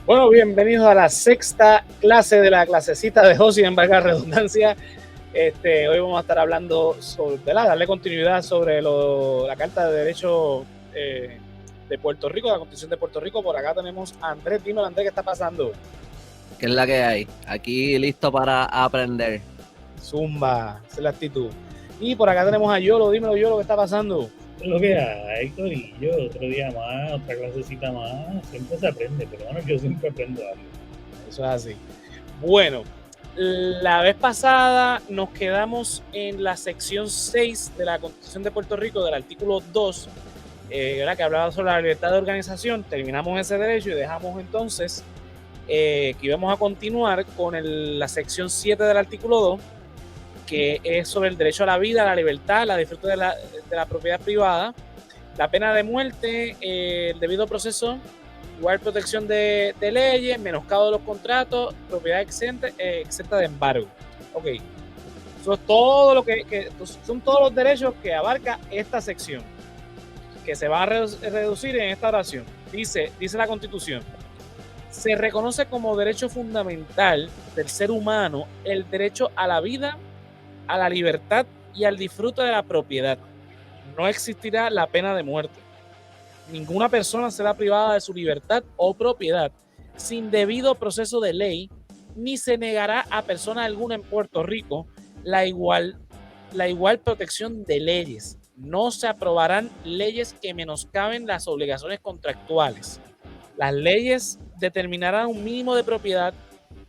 Bueno, bienvenidos a la sexta clase de la clasecita de Josi, en valga la redundancia. Hoy vamos a estar hablando sobre, darle continuidad sobre la Carta de Derecho de Puerto Rico, la Constitución de Puerto Rico. Por acá tenemos a Andrés. Dímelo, Andrés, ¿qué está pasando? ¿Qué es la que hay? Aquí listo para aprender. Zumba, esa es la actitud. Y por acá tenemos a Yolo. Dímelo, Yolo, ¿qué está pasando? Es lo que hay, Corillo, otro día más, otra clasecita más, siempre se aprende, pero bueno, yo siempre aprendo algo. Eso es así. Bueno, la vez pasada nos quedamos en la sección 6 de la Constitución de Puerto Rico, del artículo 2, que hablaba sobre la libertad de organización. Terminamos ese derecho y dejamos entonces que íbamos a continuar con la sección 7 del artículo 2, que es sobre el derecho a la vida, a la libertad, la disfrute de la propiedad privada, la pena de muerte, el debido proceso, igual protección de leyes, menoscabo de los contratos, propiedad exenta de embargo. Ok, eso es todo lo que son todos los derechos que abarca esta sección, que se va a reducir en esta oración. Dice la Constitución: se reconoce como derecho fundamental del ser humano el derecho a la vida, a la libertad y al disfrute de la propiedad. No existirá la pena de muerte. Ninguna persona será privada de su libertad o propiedad sin debido proceso de ley, ni se negará a persona alguna en Puerto Rico la igual protección de leyes. No se aprobarán leyes que menoscaben las obligaciones contractuales. Las leyes determinarán un mínimo de propiedad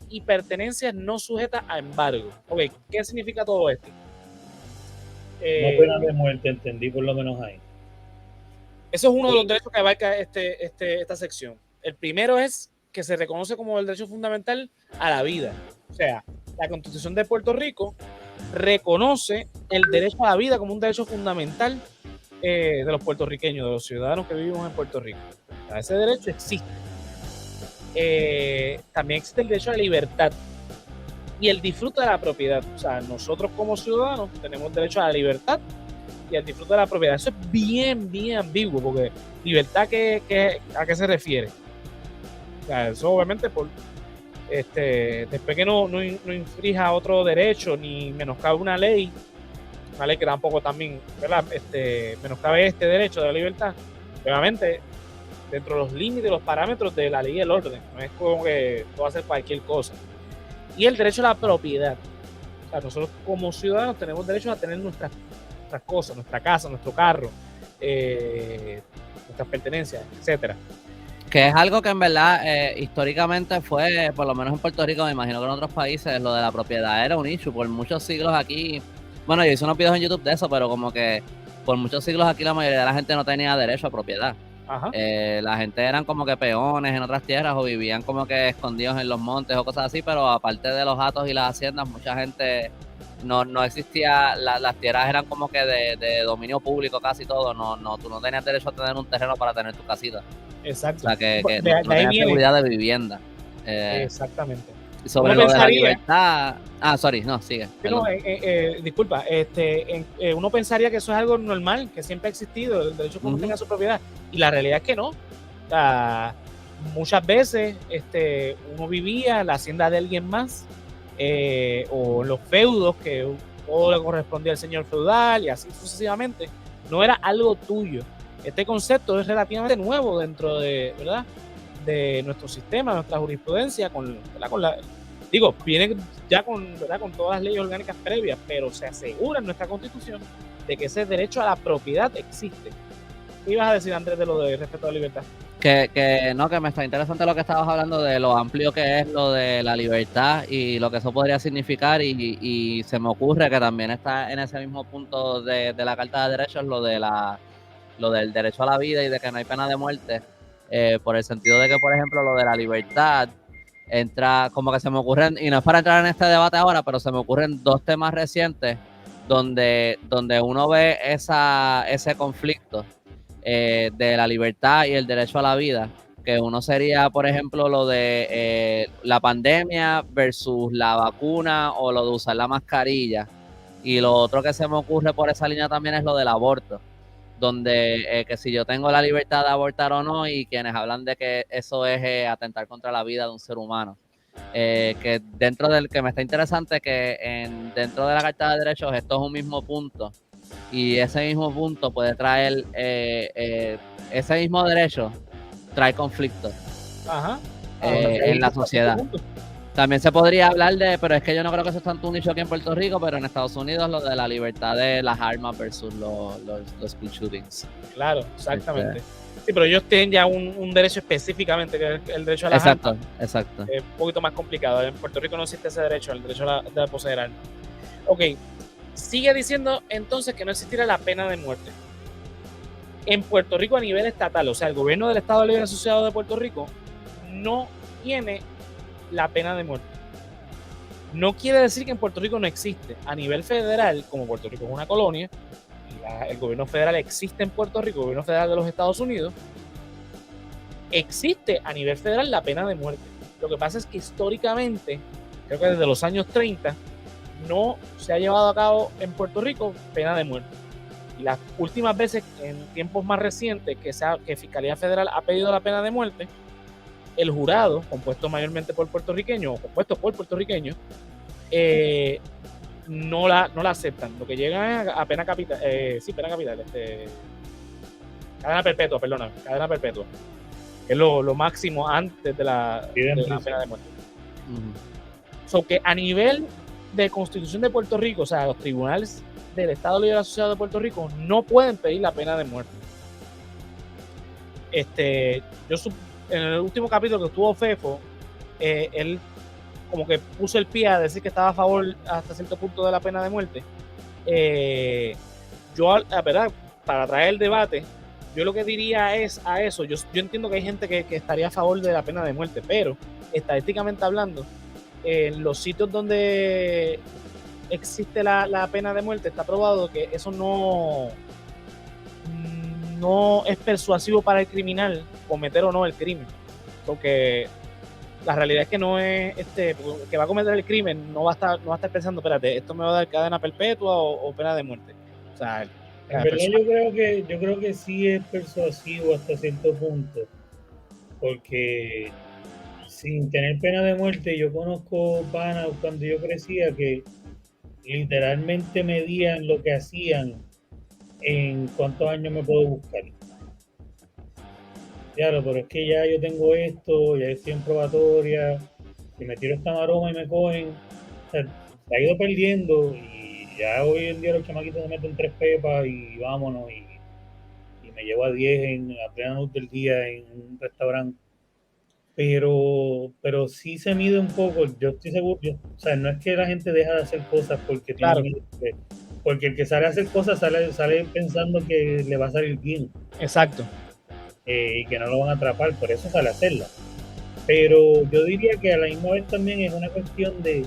y pertenencias no sujetas a embargo. Ok, ¿qué significa todo esto? No pena de muerte, entendí por lo menos ahí. Eso es uno de los derechos que abarca esta sección. El primero es que se reconoce como el derecho fundamental a la vida. O sea, la Constitución de Puerto Rico reconoce el derecho a la vida como un derecho fundamental de los puertorriqueños, de los ciudadanos que vivimos en Puerto Rico. O sea, ese derecho existe. También existe el derecho a la libertad y el disfrute de la propiedad. O sea, nosotros como ciudadanos tenemos derecho a la libertad y al disfrute de la propiedad. Eso es bien, bien ambiguo, porque libertad, ¿a qué se refiere? O sea, eso obviamente después que no infrija otro derecho ni menoscabe una ley que tampoco también, ¿verdad? Menoscabe este derecho de la libertad, obviamente dentro de los límites, los parámetros de la ley y el orden. No es como que puedo hacer cualquier cosa. Y el derecho a la propiedad. O sea, nosotros como ciudadanos tenemos derecho a tener nuestras cosas, nuestra casa, nuestro carro, nuestras pertenencias, etcétera. Que es algo que en verdad históricamente fue, por lo menos en Puerto Rico, me imagino que en otros países, lo de la propiedad era un issue. Por muchos siglos aquí, bueno, yo hice unos videos en YouTube de eso, pero como que por muchos siglos aquí la mayoría de la gente no tenía derecho a propiedad. La gente eran como que peones en otras tierras o vivían como que escondidos en los montes o cosas así, pero aparte de los hatos y las haciendas, mucha gente no existía, las tierras eran como que de dominio público casi todo, tú no tenías derecho a tener un terreno para tener tu casita. Exacto. O sea, que no tenías seguridad de vivienda. Exactamente. Sobre lo de la libertad... sigue. Disculpa, uno pensaría que eso es algo normal, que siempre ha existido, el derecho a que uno tenga su propiedad, y la realidad es que no. O sea, muchas veces uno vivía en la hacienda de alguien más, o los feudos, que todo le correspondía al señor feudal, y así sucesivamente. No era algo tuyo. Este concepto es relativamente nuevo dentro de, ¿verdad?, de nuestro sistema, nuestra jurisprudencia, viene ya con todas las leyes orgánicas previas, pero se asegura en nuestra Constitución de que ese derecho a la propiedad existe. ¿Qué ibas a decir, Andrés, de lo de respeto a la libertad? Que me está interesante lo que estabas hablando de lo amplio que es lo de la libertad y lo que eso podría significar, y se me ocurre que también está en ese mismo punto de la Carta de Derechos lo del derecho a la vida y de que no hay pena de muerte, por el sentido de que, por ejemplo, lo de la libertad entra, como que se me ocurren, y no es para entrar en este debate ahora, pero se me ocurren dos temas recientes donde uno ve ese conflicto de la libertad y el derecho a la vida, que uno sería, por ejemplo, lo de la pandemia versus la vacuna o lo de usar la mascarilla, y lo otro que se me ocurre por esa línea también es lo del aborto, donde que si yo tengo la libertad de abortar o no, y quienes hablan de que eso es atentar contra la vida de un ser humano. Que dentro del que me está interesante que dentro de la Carta de Derechos esto es un mismo punto, y ese mismo punto puede traer ese mismo derecho trae conflictos en la sociedad. También se podría hablar pero es que yo no creo que eso es tanto un nicho aquí en Puerto Rico, pero en Estados Unidos lo de la libertad de las armas versus los school shootings. Claro, exactamente. Sí, pero ellos tienen ya un derecho específicamente, que es el derecho a las armas. Exacto. Es un poquito más complicado. En Puerto Rico no existe ese derecho, el derecho de poseer armas. Ok, sigue diciendo entonces que no existirá la pena de muerte. En Puerto Rico a nivel estatal, o sea, el gobierno del Estado Libre Asociado de Puerto Rico no tiene la pena de muerte. No quiere decir que en Puerto Rico no existe. A nivel federal, como Puerto Rico es una colonia, y el gobierno federal existe en Puerto Rico, el gobierno federal de los Estados Unidos, existe a nivel federal la pena de muerte. Lo que pasa es que históricamente, creo que desde los años 30, no se ha llevado a cabo en Puerto Rico pena de muerte. Y las últimas veces, en tiempos más recientes, que Fiscalía Federal ha pedido la pena de muerte, el jurado, compuesto mayormente por puertorriqueños, o compuesto por puertorriqueños, no la aceptan. Lo que llegan es a pena capital, pena capital, cadena perpetua, cadena perpetua, que es lo máximo antes de la pena de muerte. So que a nivel de Constitución de Puerto Rico, o sea, los tribunales del Estado Libre Asociado de Puerto Rico no pueden pedir la pena de muerte. En el último capítulo que estuvo Fefo, él como que puso el pie a decir que estaba a favor hasta cierto punto de la pena de muerte. Verdad, para traer el debate, yo lo que diría es a eso. Yo entiendo que hay gente que estaría a favor de la pena de muerte, pero estadísticamente hablando, en los sitios donde existe la pena de muerte está probado que eso no es persuasivo para el criminal cometer o no el crimen, porque la realidad es que no es que va a cometer el crimen, no va a estar pensando, espérate, esto me va a dar cadena perpetua o pena de muerte. O sea, en verdad yo creo que sí es persuasivo hasta cierto punto, porque sin tener pena de muerte, yo conozco panas cuando yo crecía que literalmente medían lo que hacían en cuántos años me puedo buscar. Claro, pero es que ya yo tengo esto, ya estoy en probatoria, si me tiro esta maroma y me cogen, o sea, se ha ido perdiendo, y ya hoy en día los chamaquitos se meten 3 pepas y vámonos, y me llevo a 10 a plena luz del día en un restaurante. Pero sí se mide un poco, yo estoy seguro, o sea, no es que la gente deja de hacer cosas porque claro, tiene miedo, porque el que sale a hacer cosas sale pensando que le va a salir bien. Exacto. Y que no lo van a atrapar, por eso sale a hacerla. Pero yo diría que a la misma vez también es una cuestión de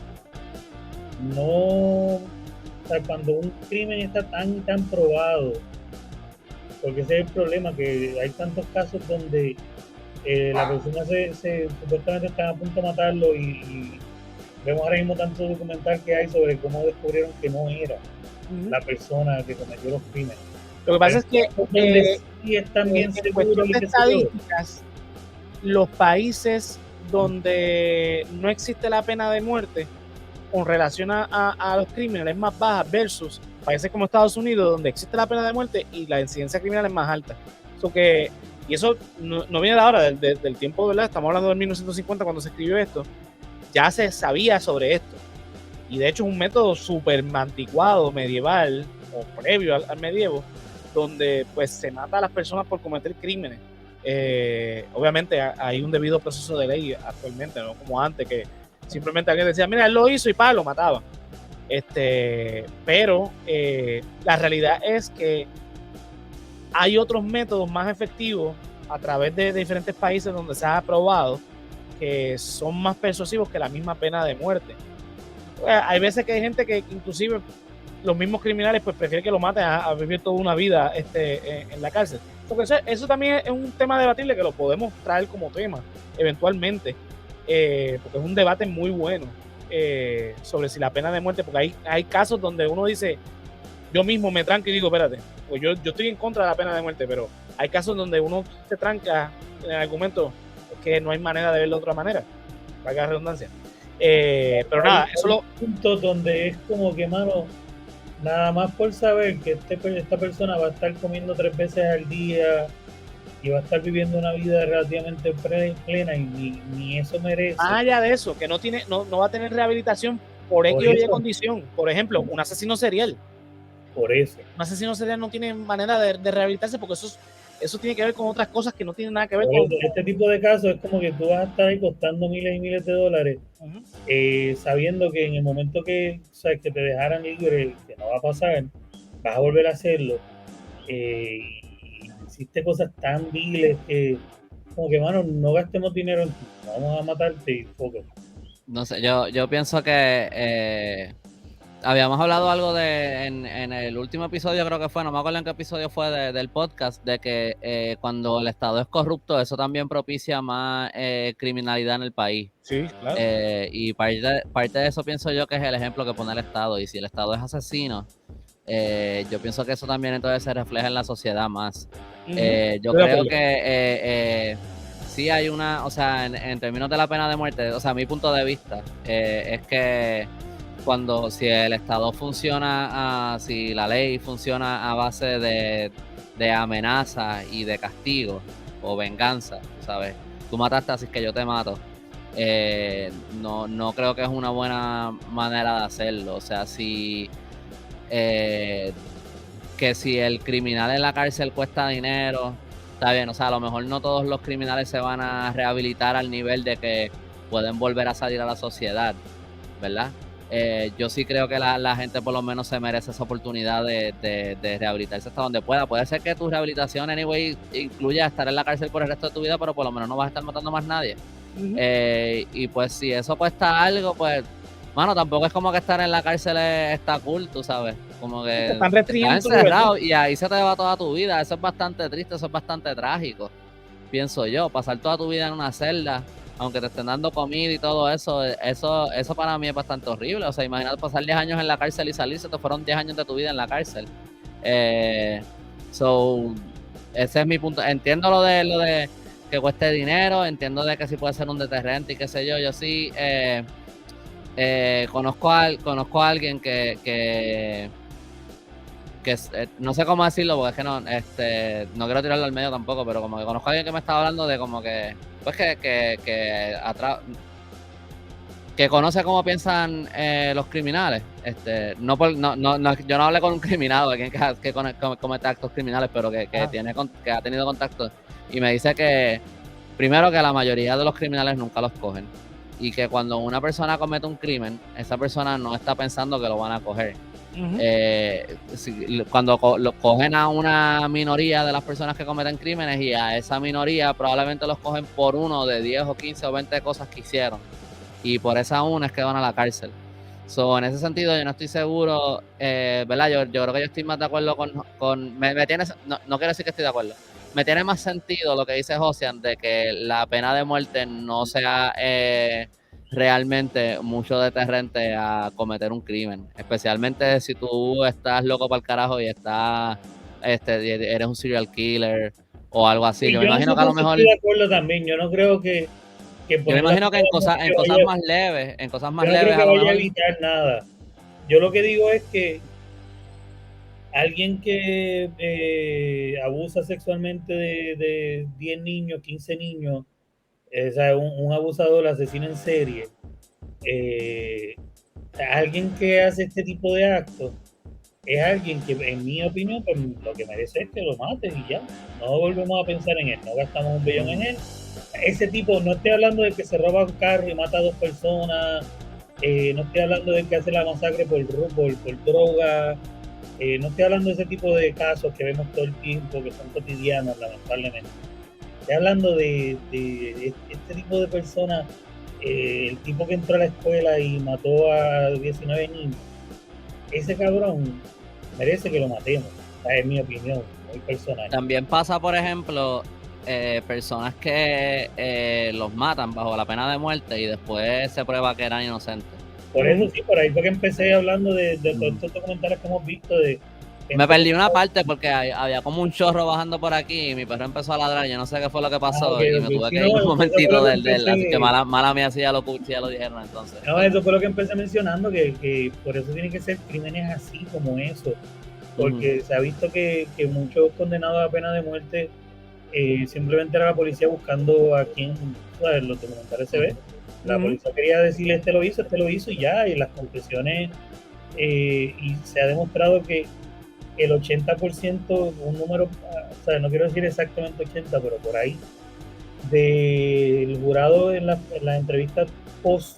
no, o sea, cuando un crimen está tan probado, porque ese es el problema, que hay tantos casos donde la persona supuestamente está a punto de matarlo, y vemos ahora mismo tanto documental que hay sobre cómo descubrieron que no era la persona que cometió los crímenes. Lo que pasa es que sí están bien en cuestión de estadísticas, los países donde no existe la pena de muerte con relación a los crímenes es más baja versus países como Estados Unidos, donde existe la pena de muerte y la incidencia criminal es más alta. Y eso no viene de ahora, del tiempo, ¿verdad? Estamos hablando del 1950 cuando se escribió esto. Ya se sabía sobre esto. Y de hecho es un método súper anticuado, medieval, o previo al medievo, donde pues se mata a las personas por cometer crímenes. Obviamente hay un debido proceso de ley actualmente, no como antes, que simplemente alguien decía, mira, él lo hizo y lo mataba. Pero la realidad es que hay otros métodos más efectivos a través de diferentes países donde se ha aprobado, que son más persuasivos que la misma pena de muerte. Hay veces que hay gente que inclusive los mismos criminales pues prefieren que lo maten a vivir toda una vida en la cárcel. Porque eso también es un tema debatible que lo podemos traer como tema eventualmente, porque es un debate muy bueno sobre si la pena de muerte, porque hay casos donde uno dice, yo mismo me tranco y digo, espérate, pues yo estoy en contra de la pena de muerte, pero hay casos donde uno se tranca en el argumento que no hay manera de verlo de otra manera, valga la redundancia. Pero nada, eso lo... puntos donde es como que, mano, nada más por saber que esta persona va a estar comiendo 3 veces al día y va a estar viviendo una vida relativamente plena y ni eso merece. Más allá de eso, que no va a tener rehabilitación por X o Y condición. Por ejemplo, un asesino serial. Por eso. Un asesino serial no tiene manera de rehabilitarse porque eso tiene que ver con otras cosas que no tienen nada que ver con... Este tipo de casos es como que tú vas a estar ahí costando miles y miles de dólares, sabiendo que en el momento que te dejaran libre, que no va a pasar, vas a volver a hacerlo. Hiciste cosas tan viles que como que, mano, no gastemos dinero en ti, vamos a matarte y poco. No sé, yo pienso que habíamos hablado algo en el último episodio, creo que fue, no me acuerdo en qué episodio fue del podcast, de que cuando el Estado es corrupto, eso también propicia más criminalidad en el país. Sí, claro. Y parte de eso pienso yo que es el ejemplo que pone el Estado. Y si el Estado es asesino, yo pienso que eso también entonces se refleja en la sociedad más. Yo creo que sí hay una, o sea, en términos de la pena de muerte, o sea, mi punto de vista es que si el Estado funciona, si la ley funciona a base de amenaza y de castigo o venganza, ¿sabes? Tú mataste, así que yo te mato. No creo que es una buena manera de hacerlo. O sea, que si el criminal en la cárcel cuesta dinero, está bien. O sea, a lo mejor no todos los criminales se van a rehabilitar al nivel de que pueden volver a salir a la sociedad, ¿verdad? Yo sí creo que la gente por lo menos se merece esa oportunidad de rehabilitarse hasta donde pueda. Puede ser que tu rehabilitación, anyway, incluya estar en la cárcel por el resto de tu vida, pero por lo menos no vas a estar matando más nadie. Y pues si eso cuesta algo, pues, mano, tampoco es como que estar en la cárcel está cool, tú sabes. Como que te están restringiendo estás encerrado y ahí se te va toda tu vida. Eso es bastante triste, eso es bastante trágico, pienso yo. Pasar toda tu vida en una celda, aunque te estén dando comida y todo eso para mí es bastante horrible. O sea, imagínate pasar 10 años en la cárcel y salirse, te fueron 10 años de tu vida en la cárcel. Ese es mi punto. Entiendo lo de que cueste dinero, entiendo de que sí puede ser un deterrente y qué sé yo. Yo sí conozco a alguien que no sé cómo decirlo porque es que no quiero tirarlo al medio tampoco, pero como que conozco a alguien que me estaba hablando de como que pues que conoce cómo piensan los criminales. Yo no hablé con un criminal, alguien que comete actos criminales, pero que ha tenido contacto, y me dice que primero que la mayoría de los criminales nunca los cogen, y que cuando una persona comete un crimen, esa persona no está pensando que lo van a coger. Cuando lo cogen a una minoría de las personas que cometen crímenes, y a esa minoría probablemente los cogen por uno de 10 o 15 o 20 cosas que hicieron, y por esa una es que van a la cárcel. En ese sentido yo no estoy seguro, ¿verdad? Yo creo que yo estoy más de acuerdo no quiero decir que estoy de acuerdo, me tiene más sentido lo que dice Josian, de que la pena de muerte no sea realmente mucho deterrente a cometer un crimen, especialmente si tú estás loco para el carajo y eres un serial killer o algo así. Yo me imagino que a lo mejor estoy de acuerdo también. Yo no creo que yo me imagino que en cosas más leves, yo no creo que vaya a evitar nada. Yo lo que digo es que alguien que abusa sexualmente de 10 niños, 15 niños, o sea, un abusador, asesino en serie, alguien que hace este tipo de actos es alguien que, en mi opinión, pues, lo que merece es que lo maten y ya. No volvemos a pensar en él, no gastamos $1 billón en él. Ese tipo, no estoy hablando de que se roba un carro y mata a 2 personas, no estoy hablando de que hace la masacre por droga, no estoy hablando de ese tipo de casos que vemos todo el tiempo, que son cotidianos, lamentablemente. Estoy hablando de este tipo de personas, el tipo que entró a la escuela y mató a 19 niños. Ese cabrón merece que lo matemos, es mi opinión, muy personal. También pasa, por ejemplo, personas que los matan bajo la pena de muerte y después se prueba que eran inocentes. Por eso sí, por ahí fue que empecé hablando de todos estos documentales que hemos visto de Me perdí una parte porque había como un chorro bajando por aquí y mi perro empezó a ladrar. Yo no sé qué fue lo que pasó y me tuve que ir un momentito del así que mala mía si ya lo dijeron entonces. No, eso fue lo que empecé mencionando, que por eso tienen que ser crímenes así como eso, porque se ha visto que muchos condenados a pena de muerte simplemente era la policía buscando a quien, ¿sabes? Los documentales se ve. La policía quería decirle este lo hizo y ya, y las confesiones, y se ha demostrado que el 80%, un número, o sea, no quiero decir exactamente 80, pero por ahí, del jurado en las entrevistas post,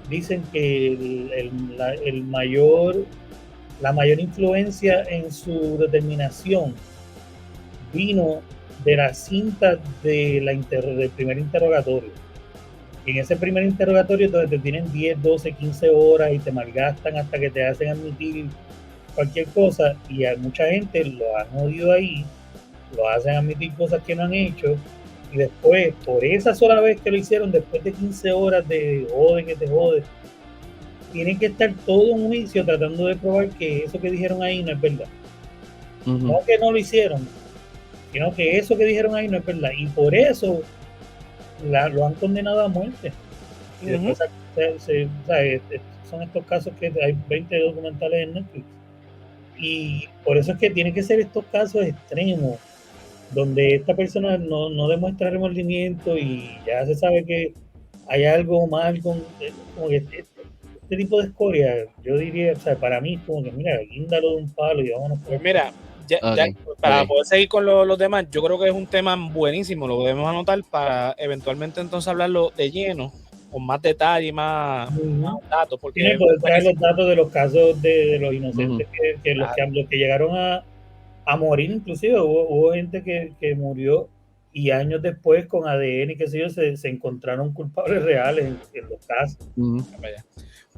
dicen que la mayor influencia en su determinación vino de la cinta del primer interrogatorio. En ese primer interrogatorio donde te tienen 10, 12, 15 horas y te malgastan hasta que te hacen admitir cualquier cosa, y a mucha gente lo han jodido ahí, lo hacen admitir cosas que no han hecho, y después, por esa sola vez que lo hicieron, después de 15 horas de jode que te jode, tienen que estar todo en un juicio tratando de probar que eso que dijeron ahí no es verdad. No que no lo hicieron, sino que eso que dijeron ahí no es verdad, y por eso lo han condenado a muerte. Y después son estos casos que hay 20 documentales en Netflix, y por eso es que tienen que ser estos casos extremos donde esta persona no demuestra remordimiento y ya se sabe que hay algo mal con como que este tipo de escoria. Yo diría, o sea, para mí es como que mira, guíndalo de un palo y vámonos. Pues mira, para poder seguir con los demás, yo creo que es un tema buenísimo, lo debemos anotar para eventualmente entonces hablarlo de lleno, con más detalle y más datos. Porque tiene que poder traer los datos de los casos de los inocentes, que los que llegaron a morir, inclusive hubo gente que murió y años después con ADN y qué sé yo, se encontraron culpables reales en los casos.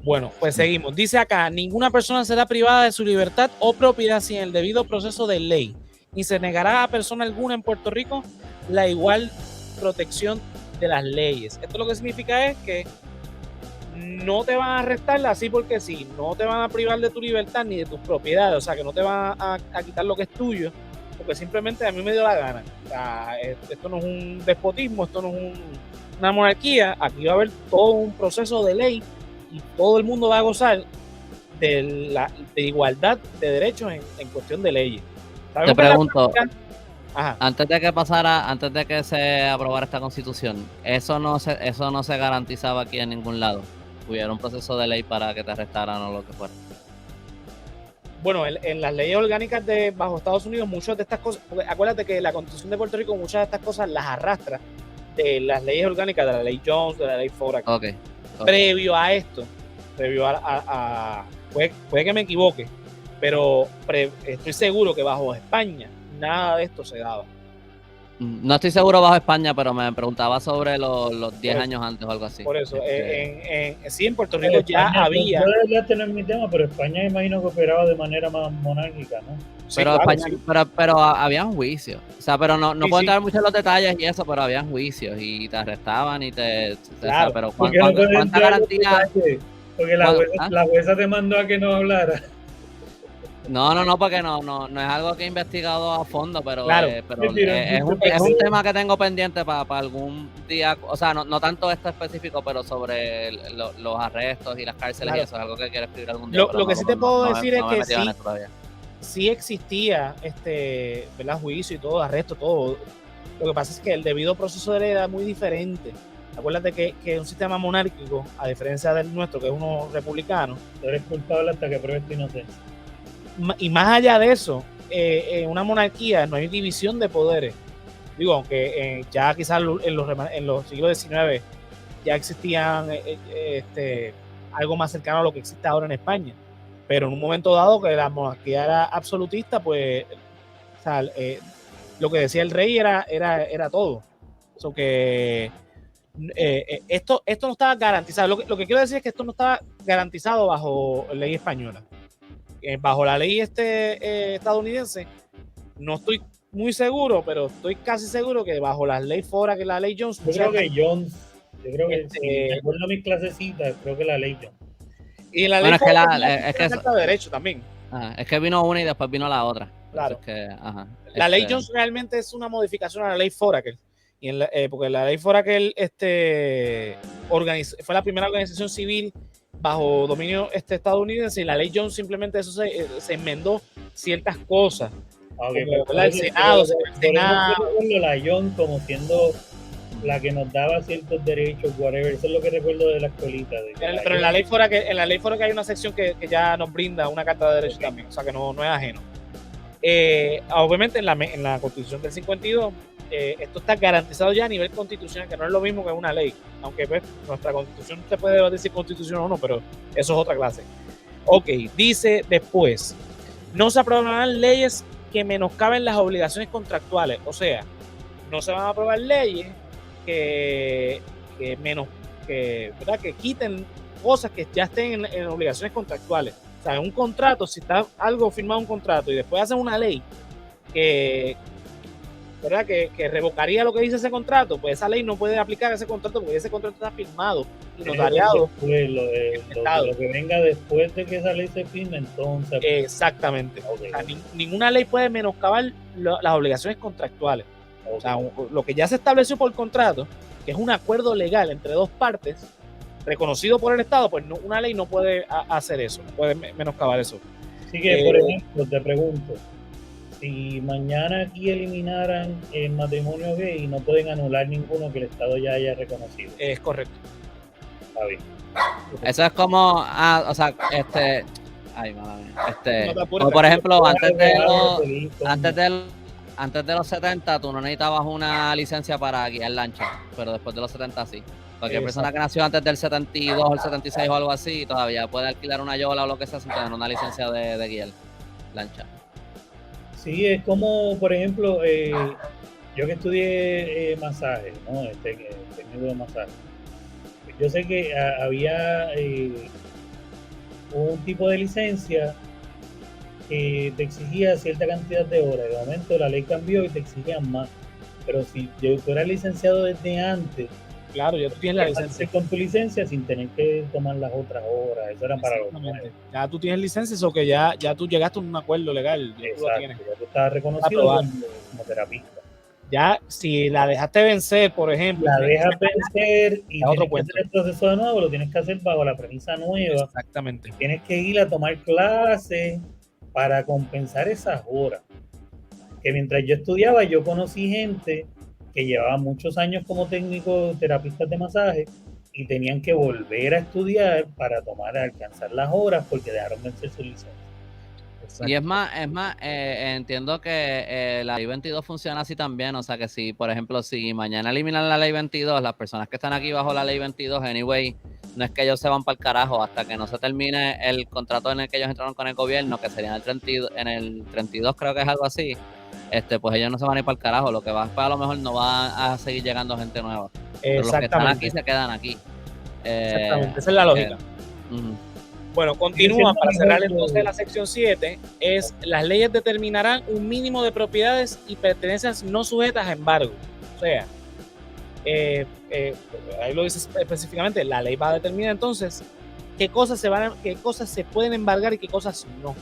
Bueno, pues seguimos. Dice acá, ninguna persona será privada de su libertad o propiedad sin el debido proceso de ley, ni se negará a persona alguna en Puerto Rico la igual protección de las leyes. Esto lo que significa es que no te van a arrestar así porque sí, no te van a privar de tu libertad ni de tus propiedades, o sea, que no te van a quitar lo que es tuyo, porque simplemente a mí me dio la gana. O sea, esto no es un despotismo, esto no es una monarquía, aquí va a haber todo un proceso de ley y todo el mundo va a gozar de igualdad de derechos en cuestión de leyes. Te pregunto, antes de que se aprobara esta constitución, eso no se garantizaba aquí en ningún lado. Hubiera un proceso de ley para que te arrestaran o lo que fuera. Bueno, en las leyes orgánicas bajo Estados Unidos, muchas de estas cosas, acuérdate que la Constitución de Puerto Rico muchas de estas cosas las arrastra de las leyes orgánicas, de la ley Jones, de la ley Fora. Okay. Previo a esto, puede que me equivoque, pero estoy seguro que bajo España nada de esto se daba. No estoy seguro bajo España, pero me preguntaba sobre los 10 años antes o algo así. Por eso, sí, en Puerto Rico ya había. Yo debería tener mi tema, pero España imagino que operaba de manera más monárquica, ¿no? Sí, pero claro, España, sí. pero habían juicios. O sea, pero no puedo entrar mucho en los detalles y eso, pero habían juicios y te arrestaban y claro, pero ¿cuánta garantía? Porque la jueza te mandó a que no hablara. No, porque no es algo que he investigado a fondo, pero, claro, es un tema que tengo pendiente para algún día, o sea, no tanto esto específico, pero sobre los arrestos y las cárceles, claro. Y eso es algo que quiero escribir algún día. Lo que sí te puedo decir es que sí existía ¿verdad? Juicio y todo, arresto, todo. Lo que pasa es que el debido proceso de ley era muy diferente. Acuérdate que un sistema monárquico, a diferencia del nuestro, que es uno republicano, tú eres culpable hasta que pruebes tu inocencia. Y más allá de eso, en una monarquía no hay división de poderes. Digo, aunque ya quizás en los siglos XIX ya existían algo más cercano a lo que existe ahora en España. Pero en un momento dado que la monarquía era absolutista, pues o sea, lo que decía el rey era todo. So que esto no estaba garantizado. Lo que quiero decir es que esto no estaba garantizado bajo ley española. Bajo la ley estadounidense, no estoy muy seguro, pero estoy casi seguro que bajo las leyes Fora, que la ley Jones. Yo creo que si me acuerdo mis clasecitas, creo que la ley Jones. Y la ley Fora es que de derecho también. Es que vino una y después vino la otra. Claro. Es que, La ley Jones realmente es una modificación a la ley Foraker. Y porque la ley Foraker fue la primera organización civil bajo dominio estadounidense, y la ley Jones simplemente eso se enmendó ciertas cosas. Okay, como, el Senado, la Jones como siendo la que nos daba ciertos derechos, whatever. Eso es lo que recuerdo de la escuelita. Pero en la ley Foraker hay una sección que ya nos brinda una carta de derechos también, o sea que no es ajeno. Obviamente en la Constitución del 52 esto está garantizado ya a nivel constitucional, que no es lo mismo que una ley, aunque pues, nuestra Constitución se puede debatir si constitución o no, pero eso es otra clase. Ok, dice después, no se aprobarán leyes que menoscaben las obligaciones contractuales, o sea, no se van a aprobar leyes que quiten cosas que ya estén en obligaciones contractuales. O sea, en un contrato, si está algo firmado un contrato y después hacen una ley que revocaría lo que dice ese contrato, pues esa ley no puede aplicar a ese contrato porque ese contrato está firmado y notariado. Lo que venga después de que esa ley se firme, entonces. Exactamente. Okay. O sea, ninguna ley puede menoscabar las obligaciones contractuales. Okay. O sea, lo que ya se estableció por contrato, que es un acuerdo legal entre dos partes, reconocido por el Estado, pues una ley no puede hacer eso, no puede menoscabar eso. Así que, por ejemplo, te pregunto, si mañana aquí eliminaran el matrimonio gay, no pueden anular ninguno que el Estado ya haya reconocido. Es correcto. Está bien. Eso es como, ay, mala mía. Como por ejemplo, antes de los 70, tú no necesitabas una licencia para guiar lancha, pero después de los 70 sí. Cualquier persona que nació antes del 72 o el 76 o algo así, todavía puede alquilar una yola o lo que sea sin tener una licencia de guiar lancha. Sí, es como, por ejemplo, yo que estudié masaje, ¿no? Técnico de masaje. Yo sé que había un tipo de licencia que te exigía cierta cantidad de horas. De momento la ley cambió y te exigían más. Pero si tú eras licenciado desde antes, claro, ya tú tienes la licencia. Con tu licencia sin tener que tomar las otras horas. Eso era para los nuevos. Ya tú tienes licencia, eso que ya tú llegaste a un acuerdo legal. Ya exacto, tú lo tienes. Ya tú estás reconocido como terapista. Ya, si la dejaste vencer, por ejemplo. La dejas vencer y tienes que hacer el proceso de nuevo, lo tienes que hacer bajo la premisa nueva. Exactamente. Tienes que ir a tomar clases para compensar esas horas. Que mientras yo estudiaba, yo conocí gente que llevaba muchos años como técnico terapistas de masaje y tenían que volver a estudiar para alcanzar las horas porque dejaron vencer su licencia. Exacto. Y es más, entiendo que la ley 22 funciona así también, o sea que si, por ejemplo, si mañana eliminan la ley 22, las personas que están aquí bajo la ley 22, anyway, no es que ellos se van para el carajo hasta que no se termine el contrato en el que ellos entraron con el gobierno, que sería en el 32 creo que es algo así, pues ellos no se van a ir para el carajo, lo que va a lo mejor no va a seguir llegando gente nueva. Pero los que están aquí se quedan aquí. Exactamente, esa es la lógica. Bueno, continúa para cerrar entonces la sección 7, es las leyes determinarán un mínimo de propiedades y pertenencias no sujetas a embargo. O sea, ahí lo dice específicamente, la ley va a determinar entonces qué cosas se pueden embargar y qué cosas no.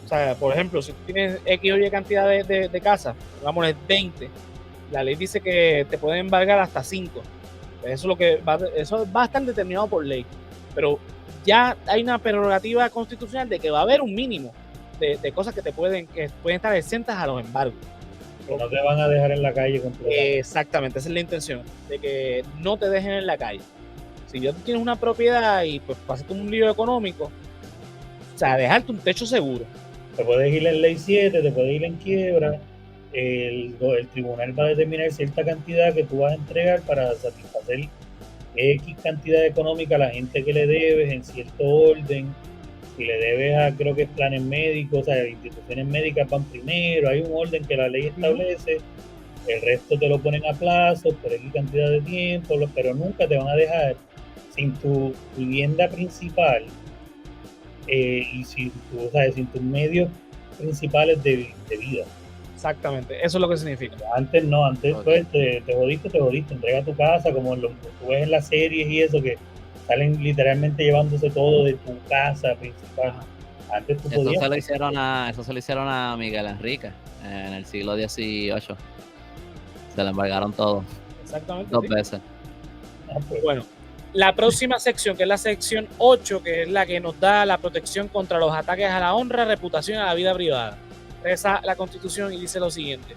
O sea, por ejemplo, si tú tienes X o Y cantidad de casas, pongámosle 20, la ley dice que te pueden embargar hasta 5. Eso va a estar determinado por ley. Pero ya hay una prerrogativa constitucional de que va a haber un mínimo de cosas que pueden estar exentas a los embargos. Que no te van a dejar en la calle completamente. Exactamente, esa es la intención, de que no te dejen en la calle. Si ya tú tienes una propiedad y pues pasaste un lío económico, o sea, dejarte un techo seguro. Te puedes ir en ley 7, te puedes ir en quiebra, el tribunal va a determinar cierta cantidad que tú vas a entregar para satisfacer X cantidad económica a la gente que le debes en cierto orden. Si le debes a, creo que es planes médicos, o sea, instituciones médicas van primero, hay un orden que la ley establece, el resto te lo ponen a plazo por X cantidad de tiempo, pero nunca te van a dejar sin tu vivienda principal y sin tus medios principales de vida. Exactamente, eso es lo que significa. Antes no, antes okay. Pues te jodiste, entrega tu casa, como tú ves en las series y eso, que salen literalmente llevándose todo de tu casa principal. Antes tú Eso podías. se lo hicieron a Miguel Enrique en el siglo XVIII. Se le embargaron todo Exactamente. 2 sí. veces. Pues, Bueno, la próxima sección, que es la sección 8, que es la que nos da la protección contra los ataques a la honra, reputación y a la vida privada. Reza la Constitución y dice lo siguiente: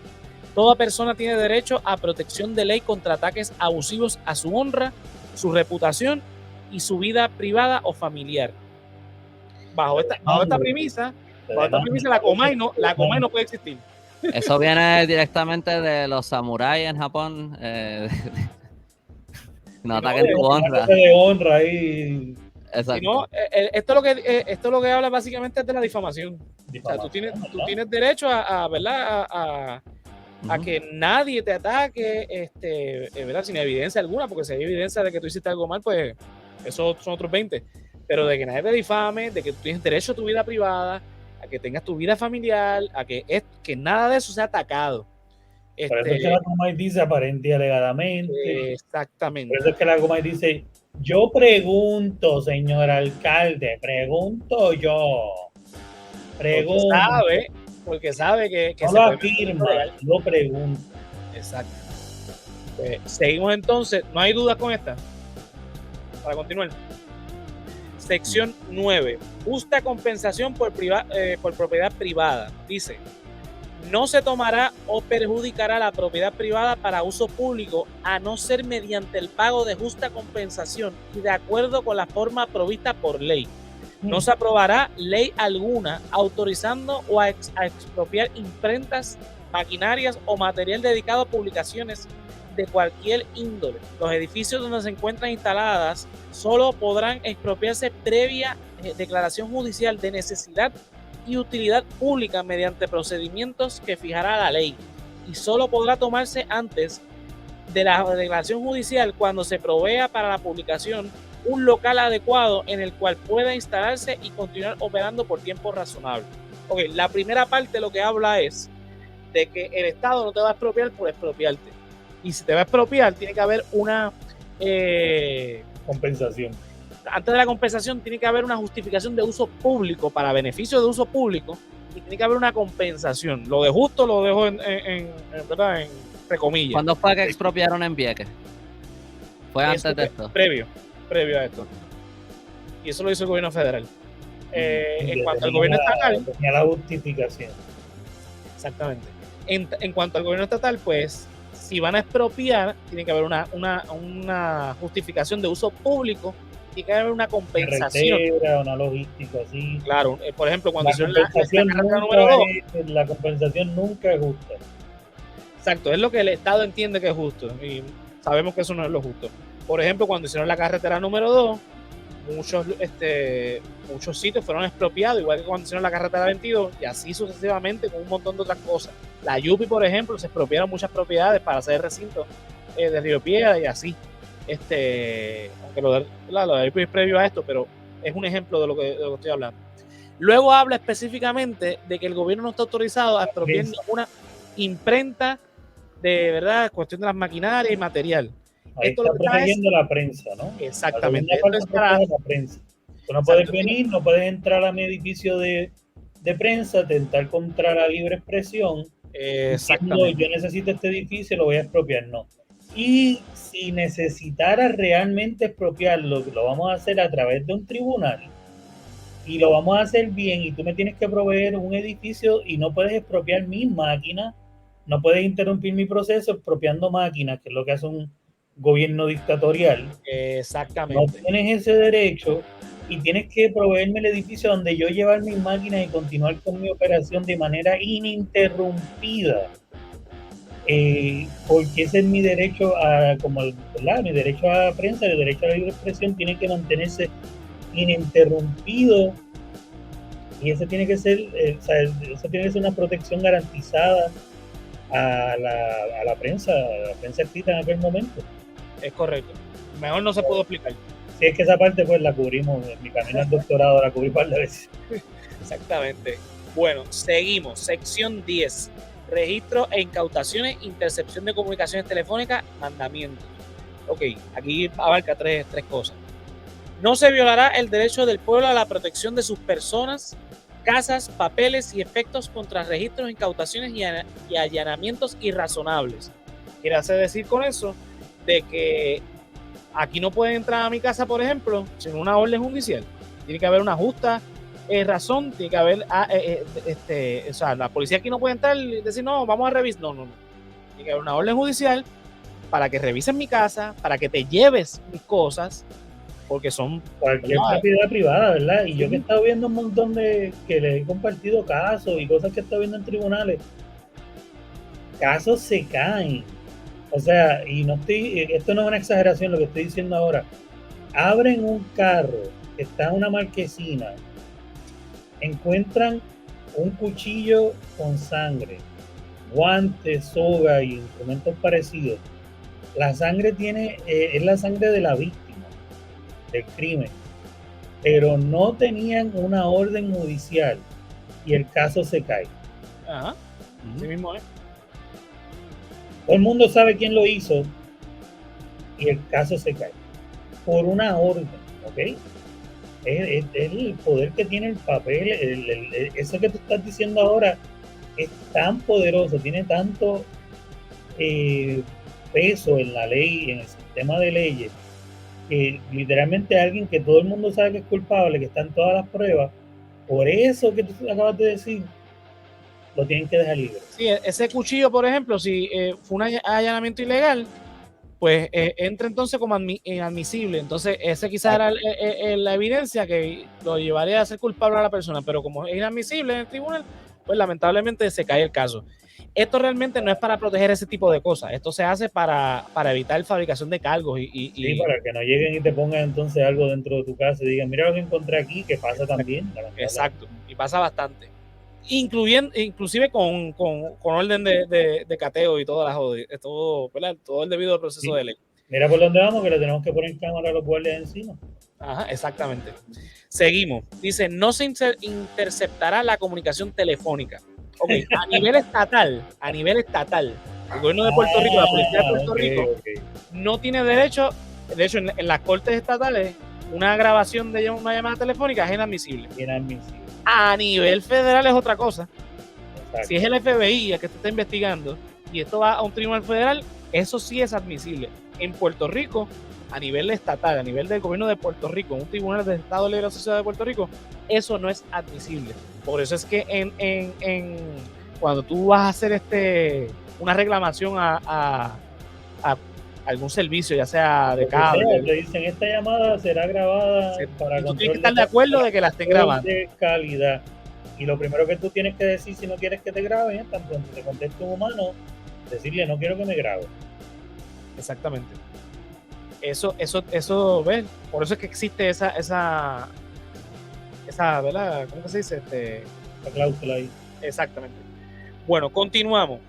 toda persona tiene derecho a protección de ley contra ataques abusivos a su honra, su reputación y su vida privada o familiar. Bajo esta premisa, la Comay no puede existir. Eso viene directamente de los samuráis en Japón. No ataquen tu honra. de honra ahí. Exacto. Si no, esto lo que habla básicamente es de la difamación. O sea, tú tienes derecho ¿verdad? A que nadie te ataque, ¿verdad? Sin evidencia alguna, porque si hay evidencia de que tú hiciste algo mal, pues esos son otros 20. Pero de que nadie te difame, de que tú tienes derecho a tu vida privada, a que tengas tu vida familiar, a que nada de eso sea atacado. Por eso es que la Comay dice aparente y alegadamente. Exactamente. Por eso es que la Comay dice: yo pregunto, señor alcalde, pregunto yo. Pregunto. Porque sabe que no se lo puede afirma, lo pregunto. Exacto. Pues, seguimos entonces. ¿No hay dudas con esta? Para continuar. Sección 9. Justa compensación por propiedad privada. Dice: no se tomará o perjudicará la propiedad privada para uso público a no ser mediante el pago de justa compensación y de acuerdo con la forma provista por ley. No se aprobará ley alguna autorizando o a expropiar imprentas, maquinarias o material dedicado a publicaciones de cualquier índole. Los edificios donde se encuentran instaladas solo podrán expropiarse previa declaración judicial de necesidad y utilidad pública mediante procedimientos que fijará la ley, y solo podrá tomarse antes de la declaración judicial cuando se provea para la publicación un local adecuado en el cual pueda instalarse y continuar operando por tiempo razonable. Ok, la primera parte lo que habla es de que el Estado no te va a expropiar por expropiarte. Y si te va a expropiar, tiene que haber una compensación. Antes de la compensación tiene que haber una justificación de uso público para beneficio de uso público y tiene que haber una compensación. Lo de justo lo dejo ¿verdad? Entre comillas. ¿Cuándo fue que expropiaron en Vieques? ¿Fue antes de esto? Previo a esto. Y eso lo hizo el gobierno federal. En cuanto al gobierno estatal... Tenía la justificación. Exactamente. En cuanto al gobierno estatal, pues, si van a expropiar, tiene que haber una justificación de uso público, tiene que haber una compensación. Una logística así. Claro, por ejemplo, cuando hicieron la compensación nunca es justa. Exacto, es lo que el Estado entiende que es justo y sabemos que eso no es lo justo. Por ejemplo, cuando hicieron la carretera número 2, muchos sitios fueron expropiados, igual que cuando hicieron la carretera 22, y así sucesivamente con un montón de otras cosas. La Yupi, por ejemplo, se expropiaron muchas propiedades para hacer recintos de Río Piedra y así. Aunque lo de Yupi es previo a esto, pero es un ejemplo de lo que estoy hablando. Luego habla específicamente de que el gobierno no está autorizado a expropiar ninguna imprenta de verdad, cuestión de las maquinarias y material. Ahí esto está protegiendo la prensa, ¿no? Exactamente. La prensa. Tú no puedes venir, no puedes entrar a mi edificio de prensa, tentar contra la libre expresión. Exactamente. Yo necesito este edificio, lo voy a expropiar, no. Y si necesitara realmente expropiarlo, lo vamos a hacer a través de un tribunal y lo vamos a hacer bien, y tú me tienes que proveer un edificio y no puedes expropiar mis máquinas, no puedes interrumpir mi proceso expropiando máquinas, que es lo que hace un gobierno dictatorial. Exactamente. No tienes ese derecho y tienes que proveerme el edificio donde yo llevar mis máquinas y continuar con mi operación de manera ininterrumpida. Porque ese es mi derecho mi derecho a prensa, el derecho a la libre expresión tiene que mantenerse ininterrumpido, y ese tiene que ser, eso tiene que ser una protección garantizada a la prensa escrita en aquel momento. Es correcto. Mejor no se pudo explicar. Sí, es que esa parte pues la cubrimos, en mi camino al doctorado la cubrí un par de veces. Exactamente. Bueno, seguimos. Sección 10. Registro e incautaciones, intercepción de comunicaciones telefónicas, mandamientos. Ok, aquí abarca tres cosas. No se violará el derecho del pueblo a la protección de sus personas, casas, papeles y efectos contra registros, incautaciones y allanamientos irrazonables. Quiere hacer decir con eso de que aquí no pueden entrar a mi casa, por ejemplo, sin una orden judicial. Tiene que haber una justa razón, tiene que haber, o sea, la policía aquí no puede entrar y decir, no, vamos a revisar. No. Tiene que haber una orden judicial para que revisen mi casa, para que te lleves mis cosas, porque son cualquier propiedad privada, ¿verdad? Y yo que he estado viendo un montón de que les he compartido casos y cosas que he estado viendo en tribunales, casos se caen. O sea, y esto no es una exageración lo que estoy diciendo ahora. Abren un carro que está en una marquesina, encuentran un cuchillo con sangre, guantes, soga y instrumentos parecidos. La sangre es la sangre de la víctima del crimen, pero no tenían una orden judicial y el caso se cae. Ajá, así mismo es. Todo el mundo sabe quién lo hizo y el caso se cae por una orden, ¿ok? Es el poder que tiene el papel, eso que tú estás diciendo ahora es tan poderoso, tiene tanto peso en la ley, en el sistema de leyes, que literalmente alguien que todo el mundo sabe que es culpable, que está en todas las pruebas, por eso que tú acabas de decir, lo tienen que dejar libre. Sí, ese cuchillo, por ejemplo, si fue un allanamiento ilegal, pues entra entonces como inadmisible. Entonces, ese quizás era la evidencia que lo llevaría a ser culpable a la persona, pero como es inadmisible en el tribunal, pues lamentablemente se cae el caso. Esto realmente no es para proteger ese tipo de cosas. Esto se hace para evitar fabricación de cargos Sí, para que no lleguen y te pongan entonces algo dentro de tu casa y digan, mira lo que encontré aquí, que pasa también. Exacto, y pasa bastante. Inclusive con orden de cateo y todas las todo el debido proceso de ley. Mira por dónde vamos, que le tenemos que poner cámara a los guardias encima. Ajá, exactamente. Seguimos. Dice, no se interceptará la comunicación telefónica. Ok, a nivel estatal, el gobierno de Puerto Rico, la policía de Puerto Rico, no tiene derecho, de hecho, en las cortes estatales, una grabación de una llamada telefónica es inadmisible. A nivel federal es otra cosa. Exacto. Si es el FBI el que te está investigando y esto va a un tribunal federal, eso sí es admisible. En Puerto Rico, a nivel estatal, a nivel del gobierno de Puerto Rico, un tribunal del Estado Libre Asociado de Puerto Rico, eso no es admisible. Por eso es que cuando tú vas a hacer una reclamación a algún servicio, ya sea de cable, te dicen esta llamada será grabada para tú tienes que estar de acuerdo de que la estén grabando. De calidad. Y lo primero que tú tienes que decir si no quieres que te graben, tan pronto te conteste un humano, decirle no quiero que me grabe. Exactamente. Eso, ¿ves? Por eso es que existe esa ¿verdad? ¿Cómo que se dice? La cláusula ahí. Exactamente. Bueno, continuamos.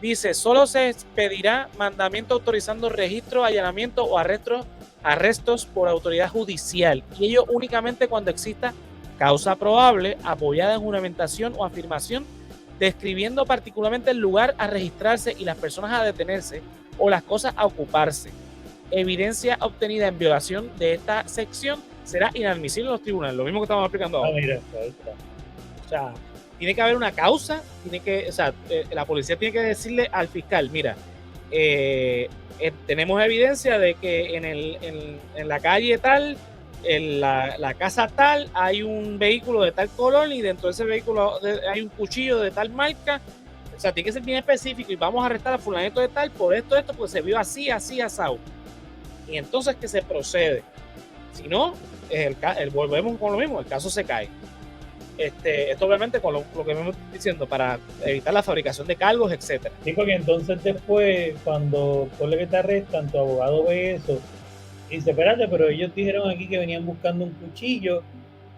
Dice, solo se expedirá mandamiento autorizando registro, allanamiento o arrestos por autoridad judicial, y ello únicamente cuando exista causa probable, apoyada en juramentación o afirmación, describiendo particularmente el lugar a registrarse y las personas a detenerse o las cosas a ocuparse. Evidencia obtenida en violación de esta sección será inadmisible en los tribunales, lo mismo que estamos explicando ahora. Mira, o sea, tiene que haber una causa, la policía tiene que decirle al fiscal, mira, tenemos evidencia de que en la calle tal, en la casa tal, hay un vehículo de tal color y dentro de ese vehículo hay un cuchillo de tal marca. O sea, tiene que ser bien específico y vamos a arrestar a fulanito de tal por esto, pues se vio así, asado. Y entonces que se procede. Si no, volvemos con lo mismo, el caso se cae. Esto obviamente con lo que me estoy diciendo, para evitar la fabricación de cargos, etcétera. Sí, porque entonces después, cuando por lo que te arrestan, tu abogado ve eso y dice, espérate, pero ellos dijeron aquí que venían buscando un cuchillo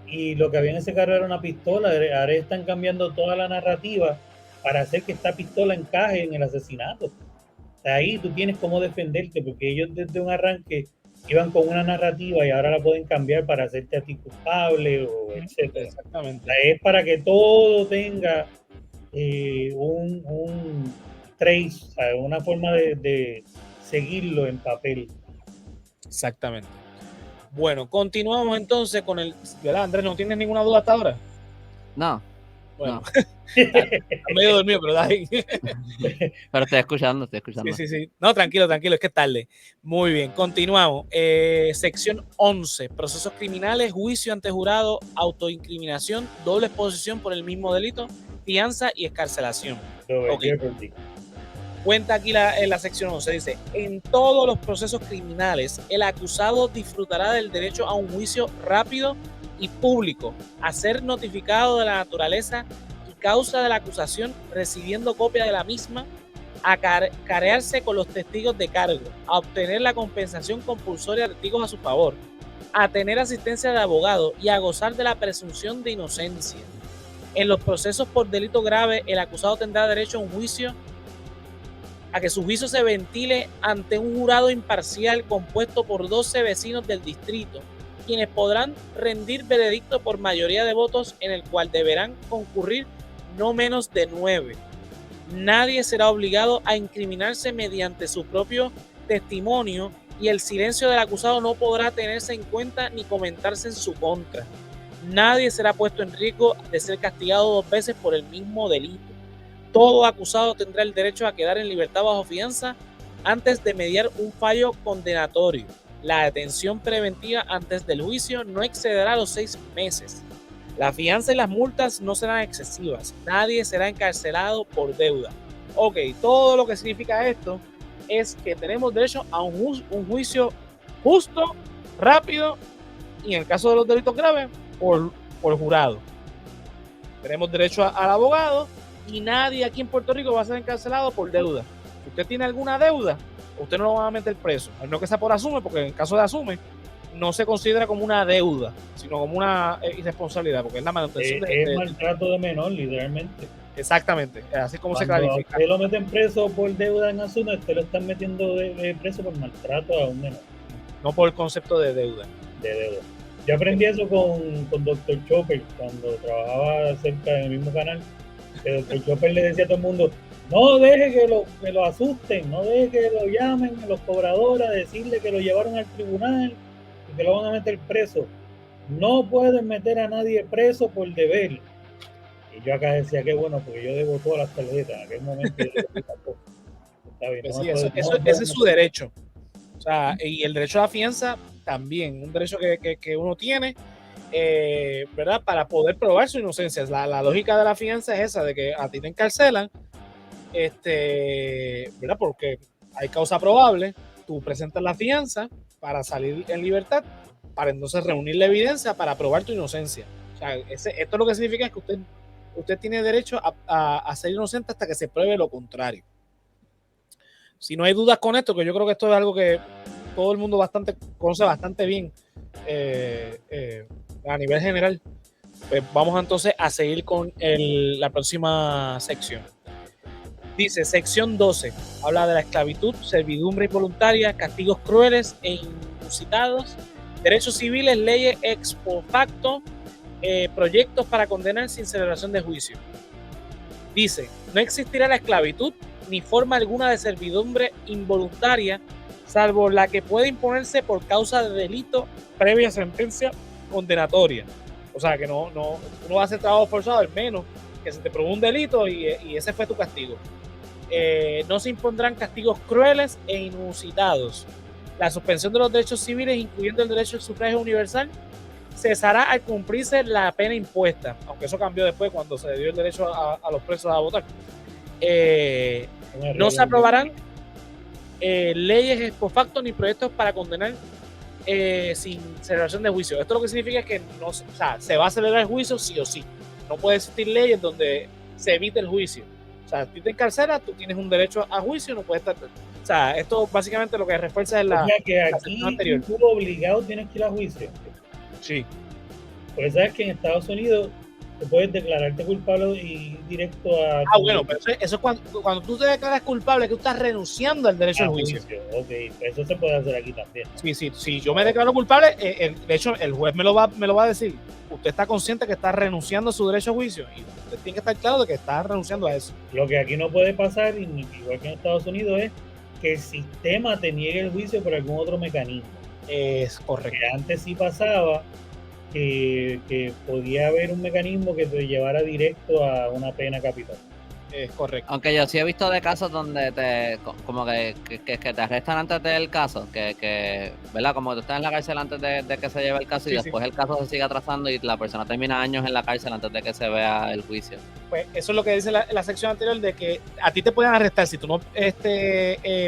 y lo que había en ese carro era una pistola. Ahora están cambiando toda la narrativa para hacer que esta pistola encaje en el asesinato. Ahí tú tienes cómo defenderte, porque ellos desde un arranque iban con una narrativa y ahora la pueden cambiar para hacerte a ti culpable o etcétera. Exactamente. Es para que todo tenga un trace, ¿sabes? Una forma de seguirlo en papel. Exactamente. Bueno, continuamos entonces con ¿verdad, Andrés? ¿No tienes ninguna duda hasta ahora? No, Bueno, no. está medio dormido, pero da ahí. Pero estoy escuchando. Sí. No, tranquilo, es que es tarde. Muy bien, continuamos. Sección 11, procesos criminales, juicio ante jurado, autoincriminación, doble exposición por el mismo delito, fianza y escarcelación. Okay. Cuenta aquí en la sección 11, dice, en todos los procesos criminales, el acusado disfrutará del derecho a un juicio rápido y público, a ser notificado de la naturaleza y causa de la acusación, recibiendo copia de la misma, a carearse con los testigos de cargo, a obtener la compensación compulsoria de testigos a su favor, a tener asistencia de abogado y a gozar de la presunción de inocencia. En los procesos por delito grave, el acusado tendrá derecho a un juicio, a que su juicio se ventile ante un jurado imparcial compuesto por 12 vecinos del distrito, quienes podrán rendir veredicto por mayoría de votos, en el cual deberán concurrir no menos de 9. Nadie será obligado a incriminarse mediante su propio testimonio y el silencio del acusado no podrá tenerse en cuenta ni comentarse en su contra. Nadie será puesto en riesgo de ser castigado 2 veces por el mismo delito. Todo acusado tendrá el derecho a quedar en libertad bajo fianza antes de mediar un fallo condenatorio. La detención preventiva antes del juicio no excederá los 6 meses. La fianza y las multas no serán excesivas. Nadie será encarcelado por deuda. Ok, todo lo que significa esto es que tenemos derecho a un juicio justo, rápido y en el caso de los delitos graves, por jurado. Tenemos derecho al abogado y nadie aquí en Puerto Rico va a ser encarcelado por deuda. Si usted tiene alguna deuda, usted no lo va a meter preso, a no que sea por asume, porque en el caso de asume no se considera como una deuda, sino como una irresponsabilidad, porque es la manutención es maltrato de menor, literalmente. Exactamente, así como se clarifica. clarifica. Usted lo meten preso por deuda en asume, usted lo están metiendo preso por maltrato a un menor. No por el concepto de deuda. Yo aprendí eso con Dr. Chopper cuando trabajaba cerca del mismo canal. Que Dr. Chopper le decía a todo el mundo, no deje que lo asusten, no deje que lo llamen los cobradores a decirle que lo llevaron al tribunal y que lo van a meter preso. No pueden meter a nadie preso por deber. Y yo acá decía, qué bueno, porque yo debo todas las tarjetas. En aquel momento yo está bien. Pues sí, ese es su derecho. O sea, y el derecho a la fianza también, un derecho que uno tiene, ¿verdad? Para poder probar su inocencia. La lógica de la fianza es esa, de que a ti te encarcelan, ¿verdad? Porque hay causa probable, tú presentas la fianza para salir en libertad, para entonces reunir la evidencia para probar tu inocencia. O sea, esto lo que significa es que usted tiene derecho a ser inocente hasta que se pruebe lo contrario. Si no hay dudas con esto, que yo creo que esto es algo que todo el mundo conoce bastante bien a nivel general, pues vamos entonces a seguir con la próxima sección. Dice, sección 12, habla de la esclavitud, servidumbre involuntaria, castigos crueles e inusitados, derechos civiles, leyes ex post facto, proyectos para condenar sin celebración de juicio. Dice, no existirá la esclavitud ni forma alguna de servidumbre involuntaria, salvo la que puede imponerse por causa de delito previa sentencia condenatoria. O sea, que no va a hacer trabajo forzado, al menos que se te probó un delito y ese fue tu castigo. No se impondrán castigos crueles e inusitados. La suspensión de los derechos civiles, incluyendo el derecho al sufragio universal, cesará al cumplirse la pena impuesta, aunque eso cambió después cuando se dio el derecho a los presos a votar. No se aprobarán leyes ex post facto ni proyectos para condenar sin celebración de juicio. Esto lo que significa es que se va a celebrar el juicio sí o sí. No puede existir leyes donde se evite el juicio. O sea, si te encarcelas, tú tienes un derecho a juicio, no puedes estar... O sea, esto básicamente lo que refuerza es la... O sea, que aquí anterior. Tú obligado tienes que ir a juicio. Sí. Porque sabes que en Estados Unidos te puedes declararte culpable y directo a... Bueno, pero eso es cuando tú te declaras culpable, que tú estás renunciando al derecho al juicio. Ok, eso se puede hacer aquí también, ¿no? Sí, si yo me declaro culpable, de hecho el juez me lo va a decir. Usted está consciente que está renunciando a su derecho a juicio y usted tiene que estar claro de que está renunciando a eso. Lo que aquí no puede pasar, igual que en Estados Unidos, es que el sistema te niegue el juicio por algún otro mecanismo. Es correcto. Que antes sí pasaba que podía haber un mecanismo que te llevara directo a una pena capital. Es correcto. Aunque yo sí he visto de casos donde como que te arrestan antes del caso, ¿verdad? Como que tú estás en la cárcel antes de que se lleve el caso y Sí, después el caso se sigue atrasando y la persona termina años en la cárcel antes de que se vea el juicio. Pues eso es lo que dice la sección anterior, de que a ti te pueden arrestar si tú no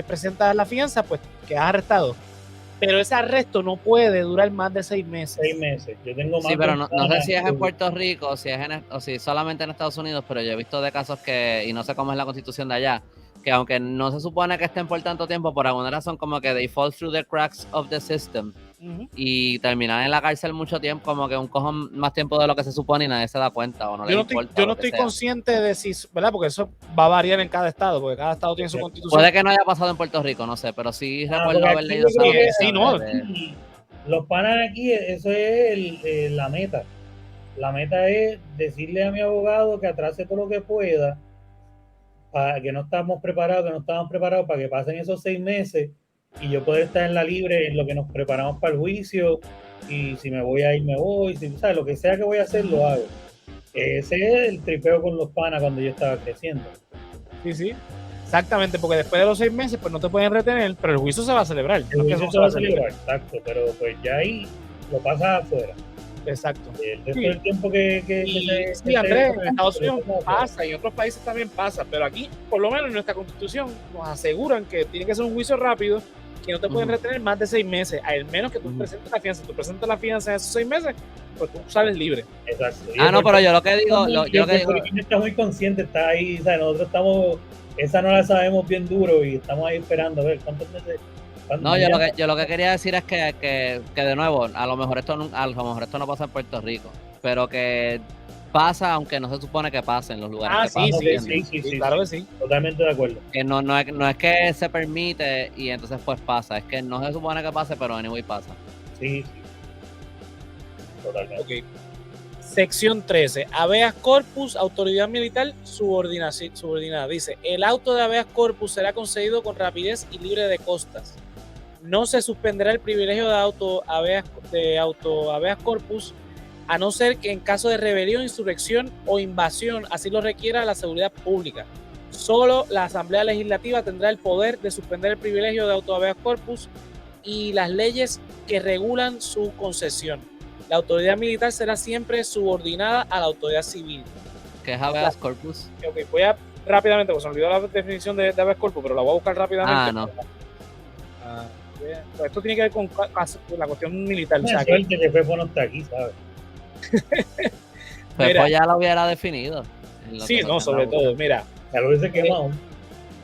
presentas la fianza, pues quedas arrestado. Pero ese arresto no puede durar más de 6 meses. 6 meses. Yo tengo más. Sí, pero no sé si es en Puerto Rico o si solamente en Estados Unidos, pero yo he visto de casos y no sé cómo es la constitución de allá, que aunque no se supone que estén por tanto tiempo, por alguna razón como que they fall through the cracks of the system y terminan en la cárcel mucho tiempo, como que un cojón más tiempo de lo que se supone y nadie se da cuenta o no le importa. Yo no estoy consciente de si, ¿verdad? Porque eso va a variar en cada estado, porque cada estado tiene su constitución. Puede que no haya pasado en Puerto Rico, no sé, pero sí recuerdo haber leído esa sí, no. Los panas aquí, eso es la meta. La meta es decirle a mi abogado que atrase todo lo que pueda, para que no estamos preparados, para que pasen esos 6 meses y yo poder estar en la libre en lo que nos preparamos para el juicio, y si me voy a ir, me voy, si sabes, lo que sea que voy a hacer, lo hago. Ese es el tripeo con los panas cuando yo estaba creciendo. Sí, exactamente, porque después de los 6 meses, pues no te pueden retener, pero el juicio se va a celebrar. El juicio se va a celebrar, exacto, pero pues ya ahí lo pasas afuera. Exacto. El resto del tiempo sí, Andrés, en Estados Unidos pasa y en otros países también pasa, pero aquí, por lo menos en nuestra constitución, nos aseguran que tiene que ser un juicio rápido, que no te pueden retener más de 6 meses, al menos que tú presentes la fianza. Si tú presentas la fianza en esos 6 meses, pues tú sales libre. Exacto. No, pero yo lo que digo... Está muy consciente, está ahí, ¿sabes? Nosotros estamos... Esa no la sabemos bien duro y estamos ahí esperando a ver cuántos meses... No, yo lo que quería decir es que de nuevo, a lo mejor esto no pasa en Puerto Rico, pero que pasa aunque no se supone que pase en los lugares que pasa. Sí, claro que sí, totalmente de acuerdo. Que no es que se permite y entonces pues pasa, es que no se supone que pase, pero anyway pasa. Sí. Totalmente. Okay. Sección 13. Habeas corpus, autoridad militar subordinada. Dice, el auto de habeas corpus será concedido con rapidez y libre de costas. No se suspenderá el privilegio de auto habeas corpus, a no ser que en caso de rebelión, insurrección o invasión así lo requiera la seguridad pública. Solo la Asamblea Legislativa tendrá el poder de suspender el privilegio de auto habeas corpus y las leyes que regulan su concesión. La autoridad militar será siempre subordinada a la autoridad civil. ¿Qué es habeas corpus? Ok, voy a rápidamente, porque se me olvidó la definición de habeas corpus, pero la voy a buscar rápidamente. No. Pues esto tiene que ver con la cuestión militar. O sea, suerte que Fefo no está aquí, ¿sabes? Fefo ya lo hubiera definido. Sí, no, sobre todo, mira. Ya lo hubiese quemado.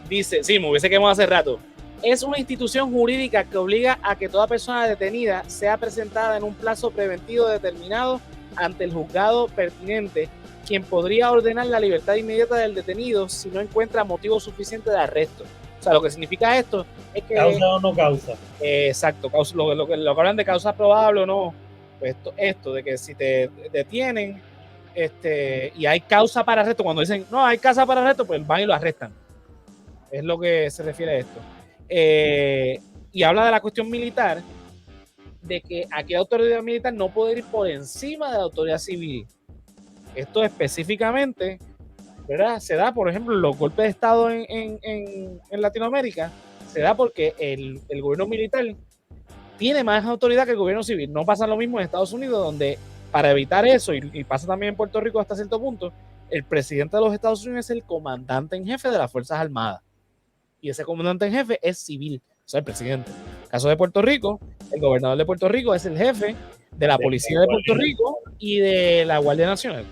Dice, sí, me hubiese quemado hace rato. Es una institución jurídica que obliga a que toda persona detenida sea presentada en un plazo preventivo determinado ante el juzgado pertinente, quien podría ordenar la libertad inmediata del detenido si no encuentra motivo suficiente de arresto. O sea, lo que significa esto es que... ¿Causa o no causa? Exacto, lo que hablan de causa probable o no. Pues esto de que si te detienen y hay causa para arresto, cuando dicen, no, hay causa para arresto, pues van y lo arrestan. Es lo que se refiere a esto. Y habla de la cuestión militar, de que aquí la autoridad militar no puede ir por encima de la autoridad civil. Esto específicamente, ¿verdad? Se da, por ejemplo, los golpes de Estado en Latinoamérica, se da porque el gobierno militar tiene más autoridad que el gobierno civil. No pasa lo mismo en Estados Unidos, donde para evitar eso, y pasa también en Puerto Rico hasta cierto punto, el presidente de los Estados Unidos es el comandante en jefe de las Fuerzas Armadas. Y ese comandante en jefe es civil, o sea, el presidente. En el caso de Puerto Rico, el gobernador de Puerto Rico es el jefe de la policía de Puerto Rico y de la Guardia Nacional.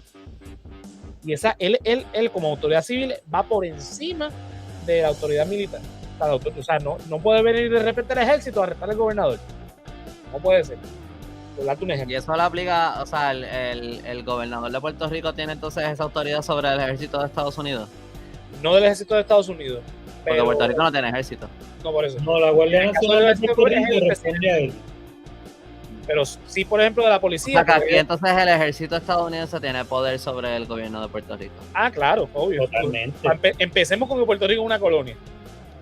Y él como autoridad civil va por encima de la autoridad militar. O sea, no puede venir de repente el ejército a arrestar al gobernador. No puede ser. Por darte un ejemplo. Y eso lo aplica, o sea, el gobernador de Puerto Rico tiene entonces esa autoridad sobre el ejército de Estados Unidos. No del ejército de Estados Unidos. Porque Puerto Rico no tiene ejército. No, por eso. No, la Guardia Nacional de Puerto Rico responde a él. Pero sí, por ejemplo, de la policía. O sea, que aquí entonces el ejército estadounidense tiene poder sobre el gobierno de Puerto Rico. Ah, claro, obvio. Totalmente. Empecemos con que Puerto Rico es una colonia.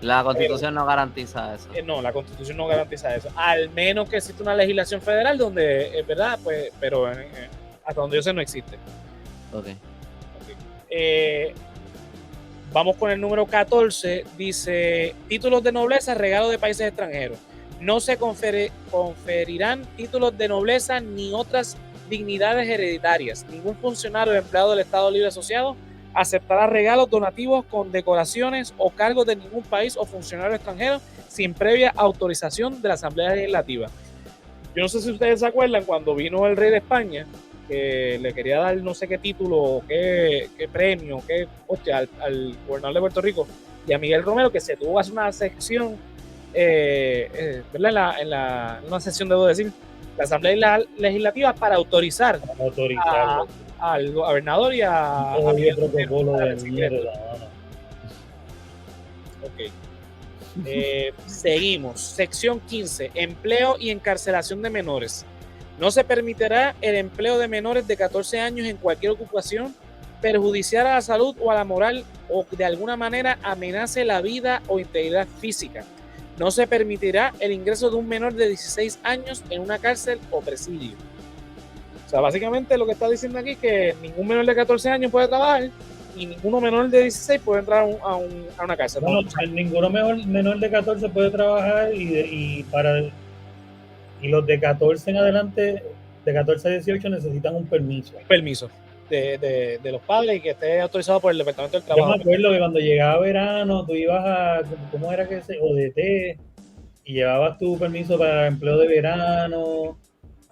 La Constitución no garantiza eso. No, la Constitución no garantiza eso. Al menos que exista una legislación federal donde, es verdad, pues, pero hasta donde yo sé no existe. Ok. Vamos con el número 14. Dice, títulos de nobleza, regalo de países extranjeros. No se conferirán títulos de nobleza ni otras dignidades hereditarias. Ningún funcionario o empleado del Estado Libre Asociado aceptará regalos, donativos, condecoraciones o cargos de ningún país o funcionario extranjero sin previa autorización de la Asamblea Legislativa. Yo no sé si ustedes se acuerdan cuando vino el rey de España, que le quería dar no sé qué título, qué premio, al gobernador de Puerto Rico y a Miguel Romero, que se tuvo que hacer una sección, ¿verdad? En una sesión, debo decir, la Asamblea Legislativa para autorizar al gobernador y a Miguel protocolo de mierda. Ok. Seguimos. Sección 15. Empleo y encarcelación de menores. No se permitirá el empleo de menores de 14 años en cualquier ocupación perjudicial a la salud o a la moral o de alguna manera amenace la vida o integridad física. No se permitirá el ingreso de un menor de 16 años en una cárcel o presidio. O sea, básicamente lo que está diciendo aquí es que ningún menor de 14 años puede trabajar y ninguno menor de 16 puede entrar a una cárcel. No, ninguno menor de 14 puede trabajar y los de 14 en adelante, de 14 a 18 necesitan un permiso. Un permiso de los padres y que esté autorizado por el Departamento del Trabajo. Yo me acuerdo que cuando llegaba verano, tú ibas a, ¿cómo era que se? ODT, y llevabas tu permiso para empleo de verano.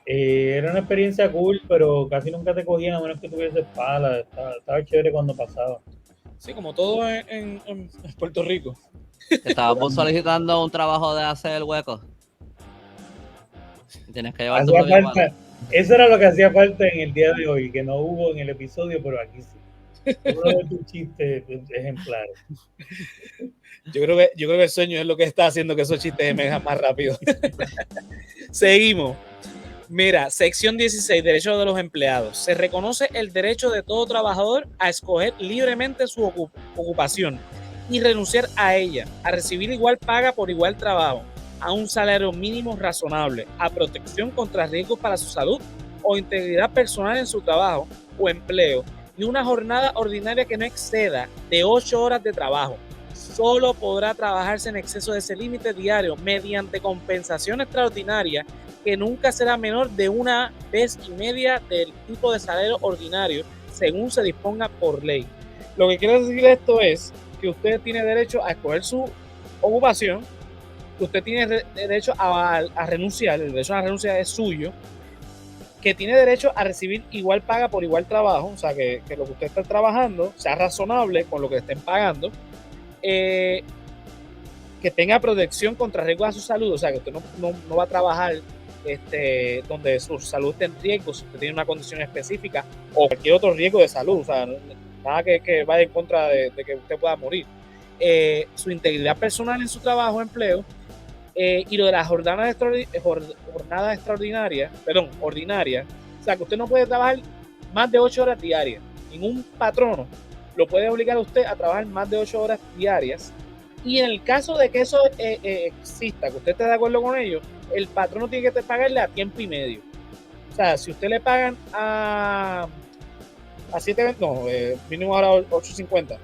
Era una experiencia cool, pero casi nunca te cogían a menos que tuvieses pala. Estaba chévere cuando pasaba. Sí, como todo en Puerto Rico. Estábamos solicitando un trabajo de hacer el hueco. Tienes que llevar tu eso era lo que hacía falta en el día de hoy, que no hubo en el episodio, pero aquí sí. Uno de tus chistes ejemplares. Yo creo que el sueño es lo que está haciendo que esos chistes emerjan más rápido. Seguimos. Mira, sección 16, derechos de los empleados. Se reconoce el derecho de todo trabajador a escoger libremente su ocupación y renunciar a ella, a recibir igual paga por igual trabajo, a un salario mínimo razonable, a protección contra riesgos para su salud o integridad personal en su trabajo o empleo y una jornada ordinaria que no exceda de 8 horas de trabajo. Solo podrá trabajarse en exceso de ese límite diario mediante compensación extraordinaria que nunca será menor de 1,5 veces del tipo de salario ordinario según se disponga por ley. Lo que quiere decir esto es que usted tiene derecho a escoger su ocupación, que usted tiene derecho a renunciar, el derecho a la renuncia es suyo, que tiene derecho a recibir igual paga por igual trabajo, o sea, que lo que usted está trabajando sea razonable con lo que estén pagando, que tenga protección contra riesgos a su salud, o sea, que usted no va a trabajar donde su salud esté en riesgo, si usted tiene una condición específica o cualquier otro riesgo de salud, o sea, nada que vaya en contra de que usted pueda morir. Su integridad personal en su trabajo o empleo, y lo de las jornadas extraordinarias, ordinarias, o sea, que usted no puede trabajar más de 8 horas diarias. Ningún patrono lo puede obligar a usted a trabajar más de 8 horas diarias. Y en el caso de que eso exista, que usted esté de acuerdo con ello, el patrono tiene que pagarle a tiempo y medio. O sea, si usted le pagan a 7, mínimo ahora 8.50,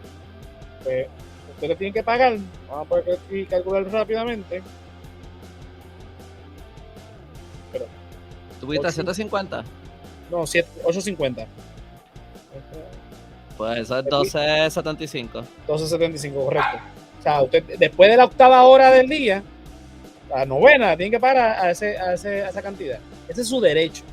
pues usted le tiene que pagar, vamos a poder calcular rápidamente. Pero, ¿tuviste 7.50? No, 8.50. Pues eso es 12.75. 12.75, correcto. O sea, usted después de la 8ª hora del día, la 9ª, tiene que pagar a esa cantidad. Ese es su derecho.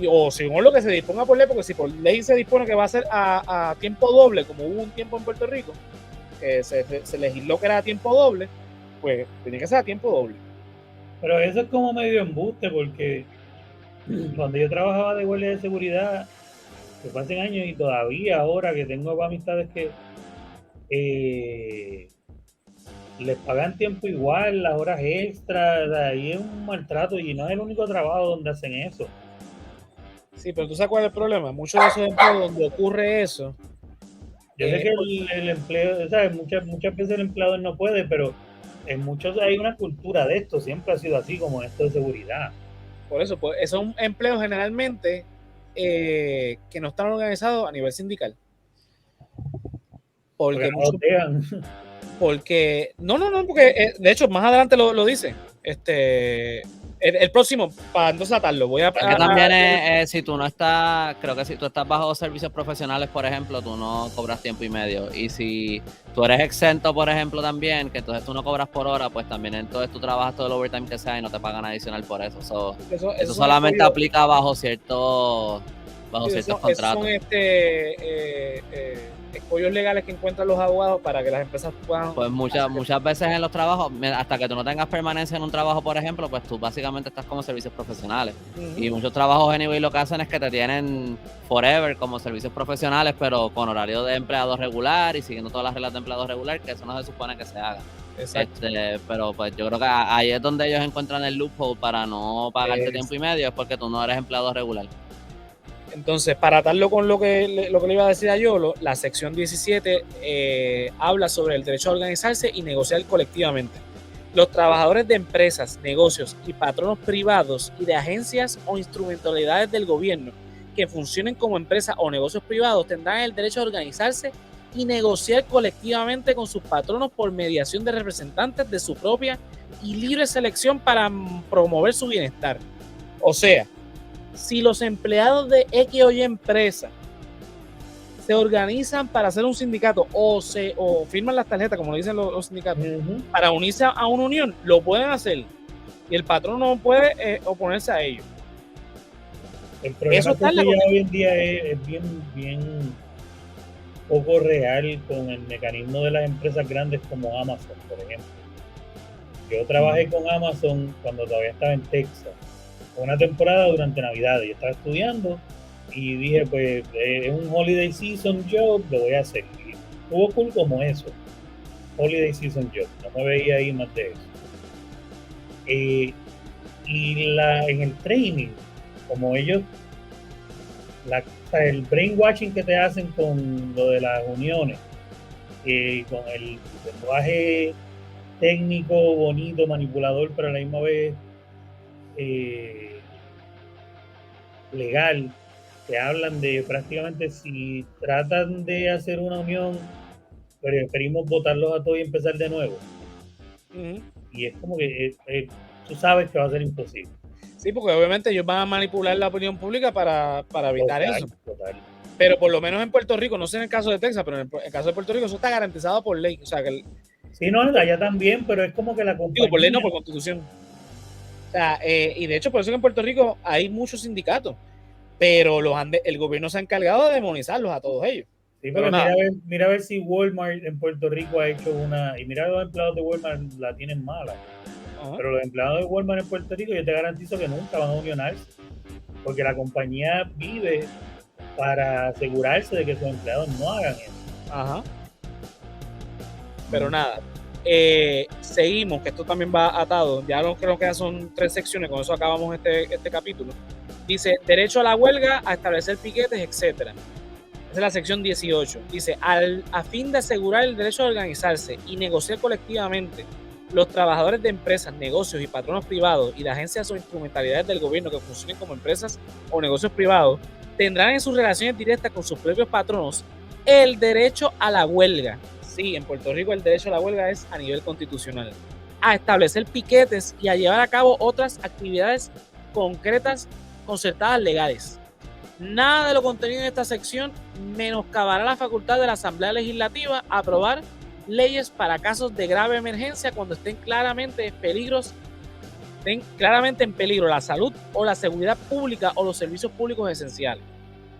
O según lo que se disponga por ley, porque si por ley se dispone que va a ser a tiempo doble, como hubo un tiempo en Puerto Rico, que se legisló que era a tiempo doble, pues tenía que ser a tiempo doble. Pero eso es como medio embuste, porque cuando yo trabajaba de guardia de seguridad, que fue hace años y todavía ahora que tengo amistades que les pagan tiempo igual, las horas extras, ahí es un maltrato y no es el único trabajo donde hacen eso. Sí, pero tú sabes cuál es el problema. Muchos de esos empleos donde ocurre eso Yo sé que el empleo, ¿sabes? Muchas veces el empleador no puede, pero en muchos hay una cultura de esto, siempre ha sido así, como esto de seguridad. Por eso, pues, son empleos generalmente que no están organizados a nivel sindical. Porque no los dejan. Porque, no, porque de hecho más adelante lo dice. El próximo, para entonces atarlo, voy a... Es que también si tú no estás, creo que si tú estás bajo servicios profesionales, por ejemplo, tú no cobras tiempo y medio. Y si tú eres exento, por ejemplo, también, que entonces tú no cobras por hora, pues también entonces tú trabajas todo el overtime que sea y no te pagan adicional por eso. Eso solamente aplica bajo ciertos contratos. Son escollos legales que encuentran los abogados para que las empresas puedan... Pues muchas veces en los trabajos, hasta que tú no tengas permanencia en un trabajo, por ejemplo, pues tú básicamente estás como servicios profesionales. Y muchos trabajos anyway lo que hacen es que te tienen forever como servicios profesionales, pero con horario de empleado regular y siguiendo todas las reglas de empleado regular, que eso no se supone que se haga. Exacto. Pero pues yo creo que ahí es donde ellos encuentran el loophole para no pagarte tiempo y medio, es porque tú no eres empleado regular. Entonces, para atarlo con lo que le iba a decir a Yolo, la sección 17 habla sobre el derecho a organizarse y negociar colectivamente. Los trabajadores de empresas, negocios y patronos privados y de agencias o instrumentalidades del gobierno que funcionen como empresas o negocios privados tendrán el derecho a organizarse y negociar colectivamente con sus patronos por mediación de representantes de su propia y libre selección para promover su bienestar. O sea, si los empleados de X o Y empresa se organizan para hacer un sindicato o firman las tarjetas, como dicen los sindicatos, para unirse a una unión, lo pueden hacer y el patrón no puede oponerse a ello. El problema es que ya hoy en día es bien poco real con el mecanismo de las empresas grandes como Amazon, por ejemplo. Yo trabajé con Amazon cuando todavía estaba en Texas, una temporada durante Navidad. Yo estaba estudiando y dije, pues es un holiday season job, lo voy a hacer. Y estuvo cool como eso, holiday season job, no me veía ahí más de eso. Y en el training, como ellos, el brainwashing que te hacen con lo de las uniones, con el lenguaje técnico, bonito, manipulador, pero a la misma vez legal, te hablan de prácticamente si tratan de hacer una unión, preferimos votarlos a todos y empezar de nuevo. Y es como que tú sabes que va a ser imposible. Sí, porque obviamente ellos van a manipular la opinión pública para evitar eso. Pero por lo menos en Puerto Rico, no sé en el caso de Texas, pero en el caso de Puerto Rico eso está garantizado por ley. O sea, que sí, no, allá también, pero es como que la compañía... Digo, por ley no, por constitución. O sea, y de hecho por eso que en Puerto Rico hay muchos sindicatos, pero el gobierno se ha encargado de demonizarlos a todos ellos. Sí, pero mira a ver si Walmart en Puerto Rico ha hecho una... Y mira, los empleados de Walmart la tienen mala. Pero los empleados de Walmart en Puerto Rico yo te garantizo que nunca van a unionarse, porque la compañía vive para asegurarse de que sus empleados no hagan eso. Pero nada, seguimos, que esto también va atado. Ya lo que nos quedan son 3 secciones, con eso acabamos este capítulo. Dice, derecho a la huelga, a establecer piquetes, etcétera. Esa es la sección 18. Dice, a fin de asegurar el derecho a organizarse y negociar colectivamente, los trabajadores de empresas, negocios y patronos privados y de agencias o instrumentalidades del gobierno que funcionen como empresas o negocios privados tendrán en sus relaciones directas con sus propios patronos el derecho a la huelga. Sí, en Puerto Rico el derecho a la huelga es a nivel constitucional. A establecer piquetes y a llevar a cabo otras actividades concretas concertadas legales. Nada de lo contenido en esta sección menoscabará la facultad de la Asamblea Legislativa a aprobar leyes para casos de grave emergencia cuando estén claramente en peligro la salud o la seguridad pública o los servicios públicos esenciales.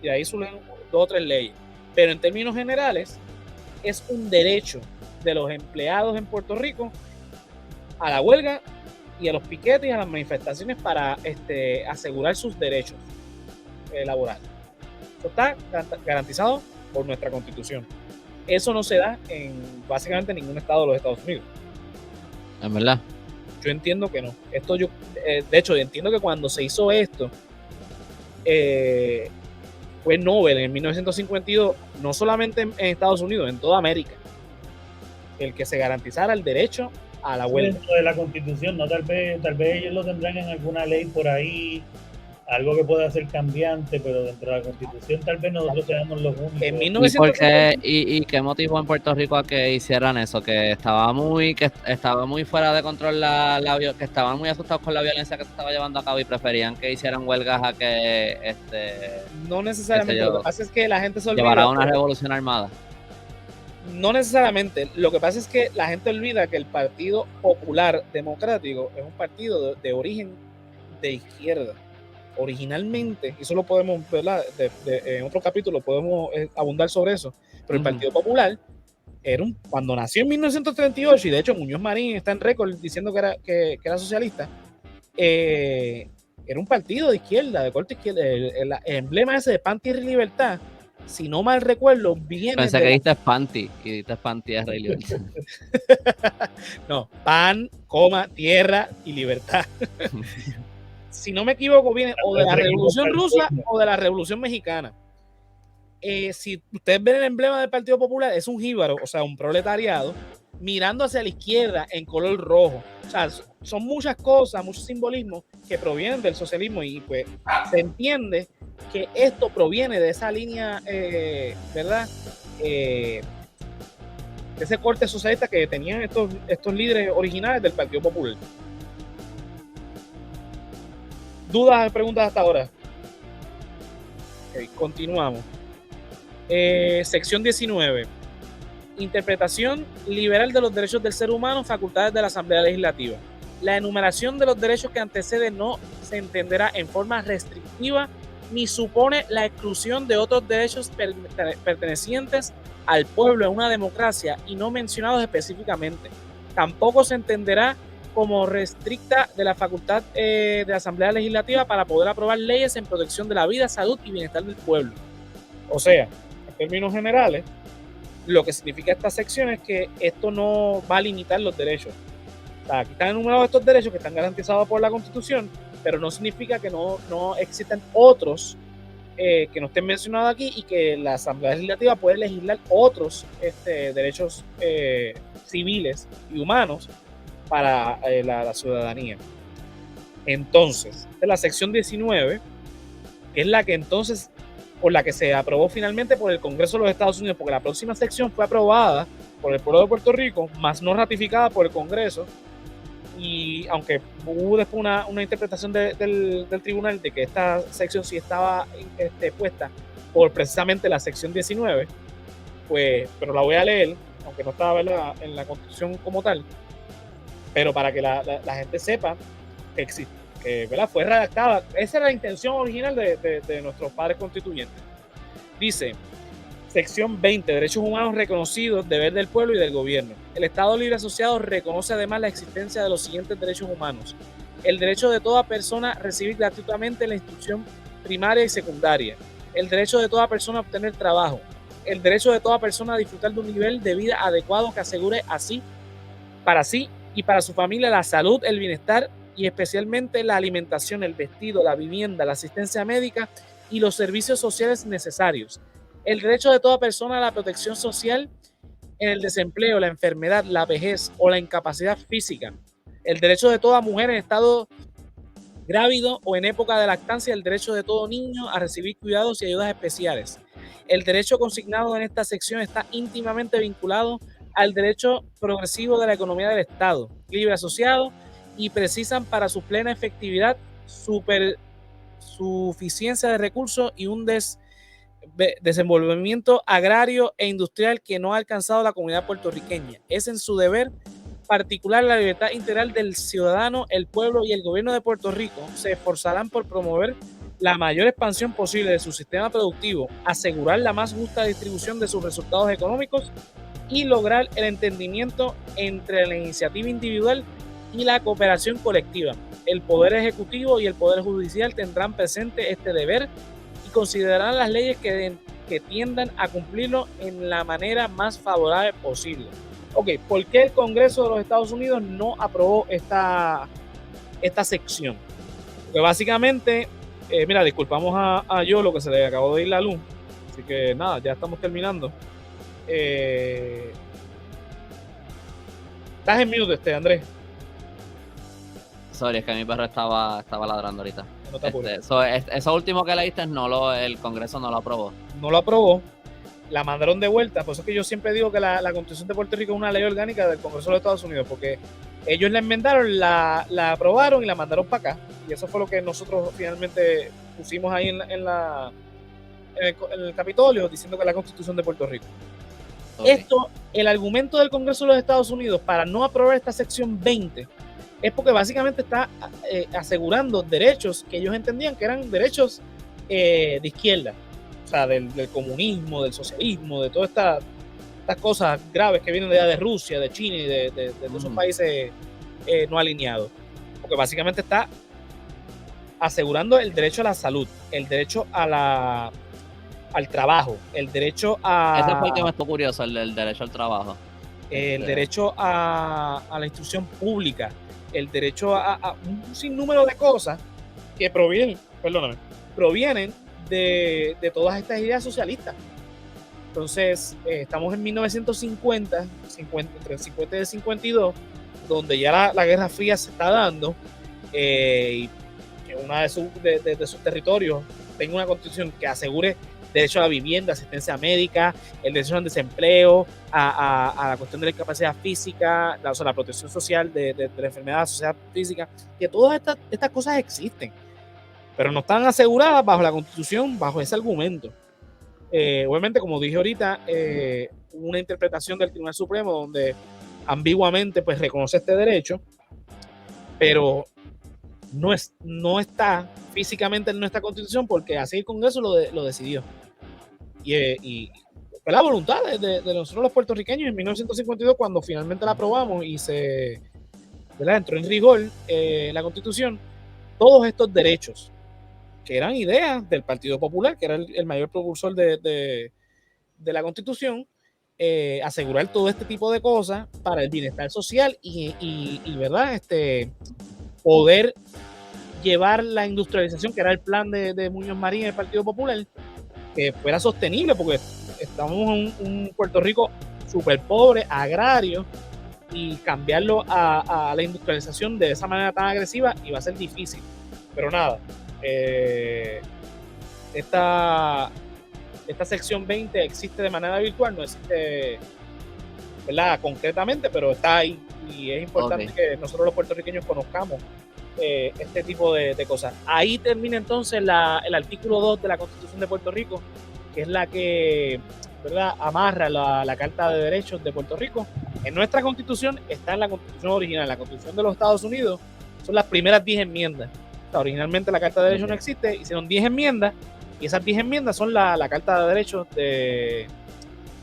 Y de ahí surgen 2 o 3 leyes. Pero en términos generales, es un derecho de los empleados en Puerto Rico a la huelga y a los piquetes y a las manifestaciones para asegurar sus derechos laborales. Eso está garantizado por nuestra Constitución. Eso no se da en básicamente ningún estado de los Estados Unidos. ¿Es verdad? Yo entiendo que no. De hecho, entiendo que cuando se hizo esto, fue Nobel en 1952, no solamente en Estados Unidos, en toda América, el que se garantizara el derecho a la huelga. Dentro de la Constitución, ¿no? Tal vez ellos lo tendrán en alguna ley por ahí, algo que pueda ser cambiante, pero dentro de la Constitución tal vez nosotros seamos los únicos. En ¿Y, 1950, qué motivó en Puerto Rico a que hicieran eso? Que estaba muy fuera de control, que estaban muy asustados con la violencia que se estaba llevando a cabo y preferían que hicieran huelgas a que no necesariamente. Lo que pasa es que la gente se olvida. llevará una revolución armada. No necesariamente. Lo que pasa es que la gente olvida que el Partido Popular Democrático es un partido de origen de izquierda. Originalmente, y eso lo podemos, ¿verdad? En otro capítulo podemos abundar sobre eso, pero el Partido Popular cuando nació en 1938, y de hecho Muñoz Marín está en récord diciendo que era socialista, era un partido de izquierda, de corte izquierda. El emblema ese de pan, tierra y libertad, si no mal recuerdo, viene. Pensé que diste Panty y diste pan, tierra y libertad. No, pan, tierra y libertad. Si no me equivoco, viene o de la Revolución Rusa o de la Revolución Mexicana. Si ustedes ven el emblema del Partido Popular, es un jíbaro, o sea, un proletariado, mirando hacia la izquierda en color rojo. O sea, son muchas cosas, muchos simbolismos que provienen del socialismo, y pues se entiende que esto proviene de esa línea, ¿verdad? De ese corte socialista que tenían estos líderes originales del Partido Popular. ¿Dudas, preguntas hasta ahora? Okay, continuamos. Sección 19. Interpretación liberal de los derechos del ser humano, facultades de la Asamblea Legislativa. La enumeración de los derechos que antecede no se entenderá en forma restrictiva ni supone la exclusión de otros derechos pertenecientes al pueblo en una democracia y no mencionados específicamente. Tampoco se entenderá como restricta de la facultad de la Asamblea Legislativa para poder aprobar leyes en protección de la vida, salud y bienestar del pueblo. O sea, en términos generales, lo que significa esta sección es que esto no va a limitar los derechos. O sea, aquí están enumerados estos derechos que están garantizados por la Constitución, pero no significa que no existan otros que no estén mencionados aquí y que la Asamblea Legislativa puede legislar otros derechos civiles y humanos para la ciudadanía. Entonces, de la sección 19, que es la que entonces, por la que se aprobó finalmente por el Congreso de los Estados Unidos, porque la próxima sección fue aprobada por el pueblo de Puerto Rico, más no ratificada por el Congreso, y aunque hubo después una interpretación del tribunal de que esta sección sí estaba puesta por precisamente la sección 19, pues, pero la voy a leer, aunque no estaba, ¿verdad?, en la Constitución como tal, pero para que la gente sepa que existe, que, ¿verdad?, fue redactada. Esa era la intención original de nuestros padres constituyentes. Dice, sección 20, derechos humanos reconocidos, deber del pueblo y del gobierno. El Estado Libre Asociado reconoce además la existencia de los siguientes derechos humanos: el derecho de toda persona a recibir gratuitamente la instrucción primaria y secundaria, el derecho de toda persona a obtener trabajo, el derecho de toda persona a disfrutar de un nivel de vida adecuado que asegure para sí y para su familia la salud, el bienestar y especialmente la alimentación, el vestido, la vivienda, la asistencia médica y los servicios sociales necesarios. El derecho de toda persona a la protección social en el desempleo, la enfermedad, la vejez o la incapacidad física. El derecho de toda mujer en estado grávido o en época de lactancia, el derecho de todo niño a recibir cuidados y ayudas especiales. El derecho consignado en esta sección está íntimamente vinculado al derecho progresivo de la economía del Estado, libre asociado, y precisan para su plena efectividad suficiencia de recursos y un desenvolvimiento agrario e industrial que no ha alcanzado la comunidad puertorriqueña. Es en su deber particular la libertad integral del ciudadano, el pueblo y el gobierno de Puerto Rico se esforzarán por promover la mayor expansión posible de su sistema productivo, asegurar la más justa distribución de sus resultados económicos y lograr el entendimiento entre la iniciativa individual y la cooperación colectiva. El Poder Ejecutivo y el Poder Judicial tendrán presente este deber y considerarán las leyes que tiendan a cumplirlo en la manera más favorable posible. Ok, ¿por qué el Congreso de los Estados Unidos no aprobó esta sección? Porque básicamente Mira, disculpamos a Yolo que se le acabó de ir la luz. Así que nada, ya estamos terminando. Estás en mute, Andrés. Sorry, es que mi perro estaba ladrando ahorita. No te apures. Eso último que leíste el Congreso no lo aprobó. No lo aprobó, la mandaron de vuelta. Por eso es que yo siempre digo que la Constitución de Puerto Rico es una ley orgánica del Congreso de los Estados Unidos, porque ellos la enmendaron, la aprobaron y la mandaron para acá. Y eso fue lo que nosotros finalmente pusimos ahí en el Capitolio, diciendo que es la Constitución de Puerto Rico. Okay. El argumento del Congreso de los Estados Unidos para no aprobar esta sección 20 es porque básicamente está asegurando derechos que ellos entendían que eran derechos de izquierda, o sea, del comunismo, del socialismo, de todas estas cosas graves que vienen de Rusia, de China y de todos esos países no alineados. Porque básicamente está asegurando el derecho a la salud, el derecho al trabajo, el derecho a... Ese fue el que me estuvo curioso, el derecho al trabajo. El derecho a la instrucción pública, el derecho a un sinnúmero de cosas que provienen de todas estas ideas socialistas. Entonces, estamos en 1950, entre el 50 y el 52, donde ya la Guerra Fría se está dando, y que una de sus territorios tenga una constitución que asegure derecho a la vivienda, asistencia médica, el derecho al desempleo, a la cuestión de la incapacidad física, la protección social de la enfermedad, la sociedad física, que todas estas cosas existen, pero no están aseguradas bajo la Constitución, bajo ese argumento. Obviamente, como dije ahorita, una interpretación del Tribunal Supremo donde ambiguamente pues reconoce este derecho, pero no está físicamente en nuestra Constitución porque así el Congreso lo decidió. Y fue la voluntad de nosotros los puertorriqueños en 1952 cuando finalmente la aprobamos y entró en rigor la Constitución, todos estos derechos que eran ideas del Partido Popular, que era el mayor propulsor de la Constitución, asegurar todo este tipo de cosas para el bienestar social y ¿verdad? Poder llevar la industrialización, que era el plan de Muñoz Marín y el Partido Popular, que fuera sostenible, porque estamos en un Puerto Rico súper pobre, agrario, y cambiarlo a la industrialización de esa manera tan agresiva iba a ser difícil. Pero nada, esta sección 20 existe de manera virtual, no existe, ¿verdad?, concretamente, pero está ahí y es importante que nosotros los puertorriqueños conozcamos este tipo de cosas. Ahí termina entonces el artículo 2 de la Constitución de Puerto Rico, que es la que, ¿verdad?, amarra la Carta de Derechos de Puerto Rico. En nuestra Constitución está en la Constitución original. La Constitución de los Estados Unidos son las primeras 10 enmiendas. O sea, originalmente la Carta de Derechos no existe, hicieron 10 enmiendas y esas 10 enmiendas son la Carta de Derechos de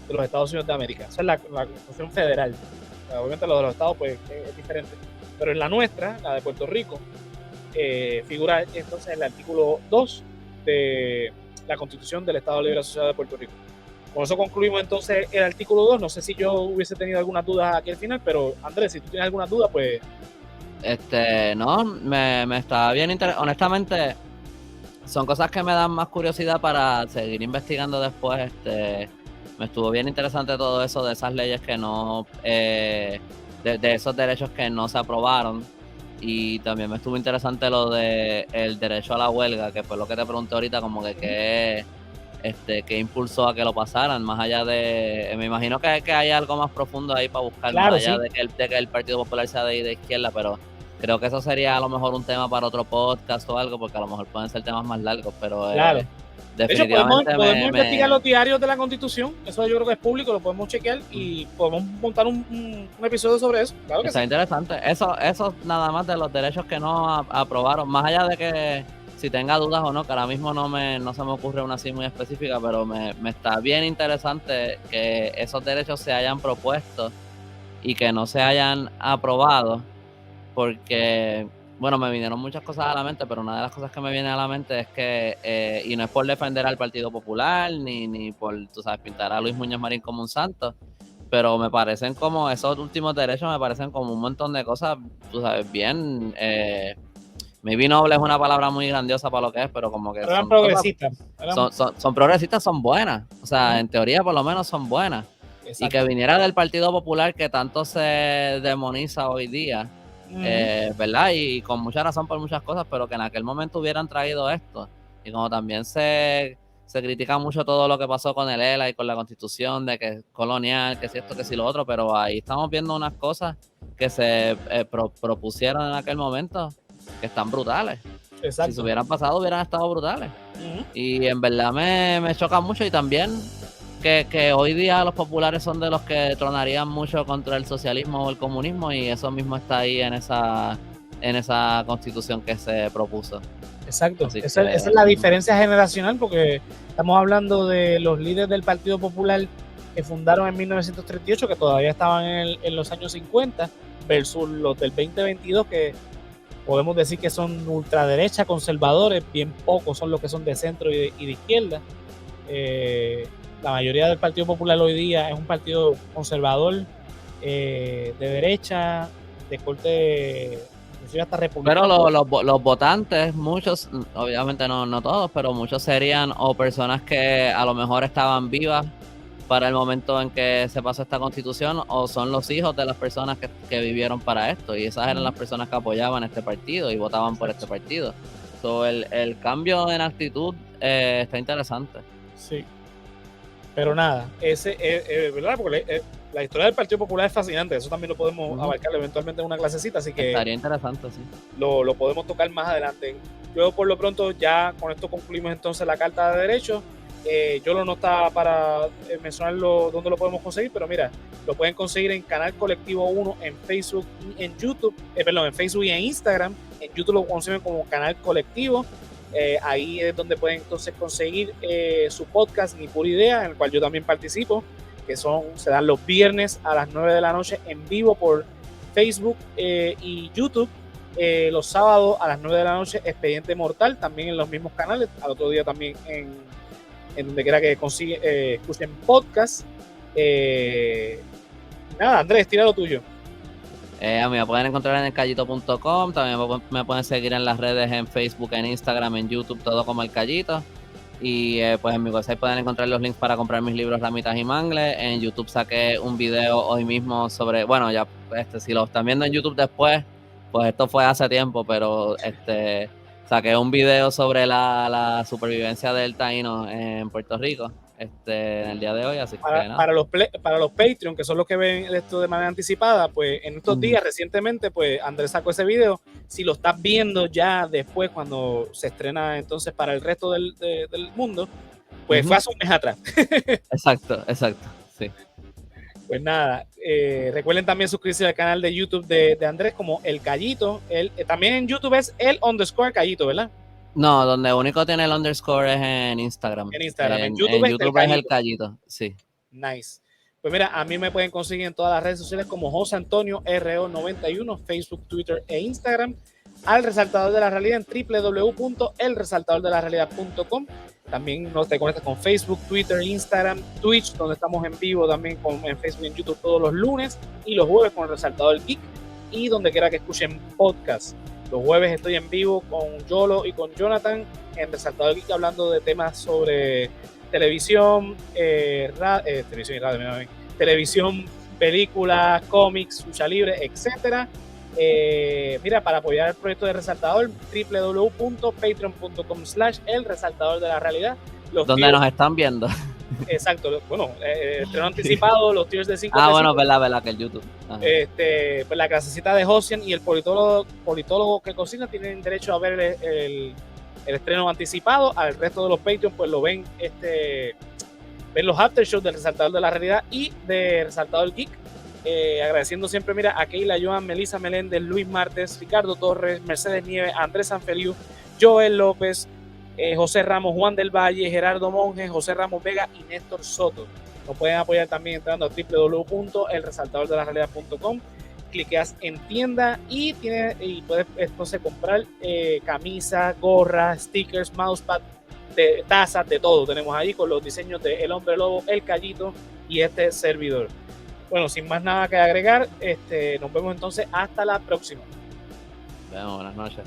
los Estados Unidos de América. Esa es la Constitución federal. O sea, obviamente lo de los estados pues es diferente. Pero en la nuestra, la de Puerto Rico, figura entonces el artículo 2 de la Constitución del Estado Libre Asociado de Puerto Rico. Con eso concluimos entonces el artículo 2. No sé si yo hubiese tenido alguna duda aquí al final, pero Andrés, si tú tienes alguna duda, pues... No, me está bien interesante. Honestamente, son cosas que me dan más curiosidad para seguir investigando después. Me estuvo bien interesante todo eso de esas leyes que no... de esos derechos que no se aprobaron, y también me estuvo interesante lo de el derecho a la huelga, que fue lo que te pregunté ahorita, como que qué impulsó a que lo pasaran, más allá de, me imagino que hay algo más profundo ahí para buscar, claro, más allá de que el Partido Popular sea de izquierda, pero creo que eso sería a lo mejor un tema para otro podcast o algo, porque a lo mejor pueden ser temas más largos, pero claro. Definitivamente de hecho, podemos investigar los diarios de la Constitución, eso yo creo que es público, lo podemos chequear y podemos montar un episodio sobre eso. Claro que está interesante. Eso nada más de los derechos que no aprobaron, más allá de que si tenga dudas o no, que ahora mismo no se me ocurre una así muy específica, pero me está bien interesante que esos derechos se hayan propuesto y que no se hayan aprobado, porque... Bueno, me vinieron muchas cosas a la mente, pero una de las cosas que me viene a la mente es que, y no es por defender al Partido Popular, ni por, tú sabes, pintar a Luis Muñoz Marín como un santo, pero me parecen como, esos últimos derechos me parecen como un montón de cosas, tú sabes, bien maybe noble es una palabra muy grandiosa para lo que es, pero como que Pero eran son cosas- progresistas. son progresistas, son buenas. O sea, Ujú. en teoría por lo menos son buenas. Y Exacto. que viniera del Partido Popular que tanto se demoniza hoy día, Ujú. ¿verdad? Y con mucha razón por muchas cosas, pero que en aquel momento hubieran traído esto. Y como también se critica mucho todo lo que pasó con el ELA y con la Constitución, de que es colonial, que si esto, que si lo otro, pero ahí estamos viendo unas cosas que se propusieron en aquel momento que están brutales. Exacto. Si se hubieran pasado, hubieran estado brutales. Ujú. Y en verdad me choca mucho, y también que hoy día los populares son de los que tronarían mucho contra el socialismo o el comunismo, y eso mismo está ahí en esa constitución que se propuso. Exacto. Así Esa que- es la diferencia generacional, porque estamos hablando de los líderes del Partido Popular que fundaron en 1938, que todavía estaban en los años 50, versus los del 2022, que podemos decir que son ultraderecha, conservadores, bien pocos son los que son de centro y de izquierda. La mayoría del Partido Popular hoy día es un partido conservador, de derecha, de corte, inclusive hasta republicano. Pero los votantes, muchos, obviamente no todos, pero muchos serían o personas que a lo mejor estaban vivas para el momento en que se pasó esta constitución, o son los hijos de las personas que vivieron para esto, y esas eran las personas que apoyaban este partido y votaban por este partido. So, el cambio en actitud está interesante. Sí. Pero nada, ¿verdad? Porque la historia del Partido Popular es fascinante, eso también lo podemos abarcar eventualmente en una clasecita, así que estaría interesante, sí. Lo podemos tocar más adelante. Yo por lo pronto ya con esto concluimos entonces la Carta de Derechos. Yo no estaba para mencionarlo dónde lo podemos conseguir, pero mira, lo pueden conseguir en Canal Colectivo 1 en Facebook y en YouTube, en Facebook y en Instagram. En YouTube lo consiguen como Canal Colectivo. Ahí es donde pueden entonces conseguir su podcast Ni Pura Idea, en el cual yo también participo, que se dan los viernes a las 9 de la noche en vivo por Facebook y YouTube. Los sábados a las 9 de la noche Expediente Mortal, también en los mismos canales, al otro día también en donde quiera que escuchen podcast. Nada, Andrés, tira lo tuyo. Me pueden encontrar en elcallito.com, también me pueden seguir en las redes, en Facebook, en Instagram, en YouTube, todo como El Callito. Y pues en mi website pueden encontrar los links para comprar mis libros Ramitas y Mangles. En YouTube saqué un video hoy mismo sobre, bueno, ya si lo están viendo en YouTube después, pues esto fue hace tiempo, pero saqué un video sobre la supervivencia del taíno en Puerto Rico en el día de hoy, así que nada. Para los Patreon, que son los que ven esto de manera anticipada, pues en estos días recientemente, pues Andrés sacó ese video. Si lo estás viendo ya después, cuando se estrena entonces para el resto del mundo, pues fue hace un mes atrás. Exacto, sí. Pues nada, recuerden también suscribirse al canal de YouTube de Andrés como El Callito. También en YouTube es el_Callito, ¿verdad? No, donde único tiene el underscore es en Instagram. En YouTube es El Callito, sí. Nice. Pues mira, a mí me pueden conseguir en todas las redes sociales como José Antonio RO91, Facebook, Twitter e Instagram. Al Resaltador de la Realidad en www.elresaltadordelarealidad.com. También te conectas con Facebook, Twitter, Instagram, Twitch, donde estamos en vivo también en Facebook y en YouTube todos los lunes y los jueves con el Resaltador Geek, y donde quiera que escuchen podcast. Los jueves estoy en vivo con Yolo y con Jonathan en Resaltador Geek, hablando de temas sobre televisión, televisión, películas, cómics, lucha libre, etcétera. Mira, para apoyar el proyecto de Resaltador, www.patreon.com/el Resaltador de la Realidad. Donde nos están viendo. Exacto, bueno, estreno anticipado, los tiers de 5. Bueno, verdad, que el YouTube. Pues la clasecita de Josian y el politólogo que cocina tienen derecho a ver el estreno anticipado. Al resto de los Patreon, pues lo ven, ven los aftershows del Resaltador de la Realidad y de Resaltador Geek. Agradeciendo siempre, mira, a Keila, Joan, Melissa Meléndez, Luis Martes, Ricardo Torres, Mercedes Nieves, Andrés Sanfeliu, Joel López, José Ramos, Juan del Valle, Gerardo Monge, José Ramos Vega y Néstor Soto. Nos pueden apoyar también entrando a www.elresaltadordelarealidad.com. Cliqueas en tienda y puedes entonces comprar camisas, gorras, stickers, mousepad, tazas, de todo. Tenemos ahí con los diseños de El Hombre Lobo, El Callito y este servidor. Bueno, sin más nada que agregar, nos vemos entonces hasta la próxima. Buenas noches.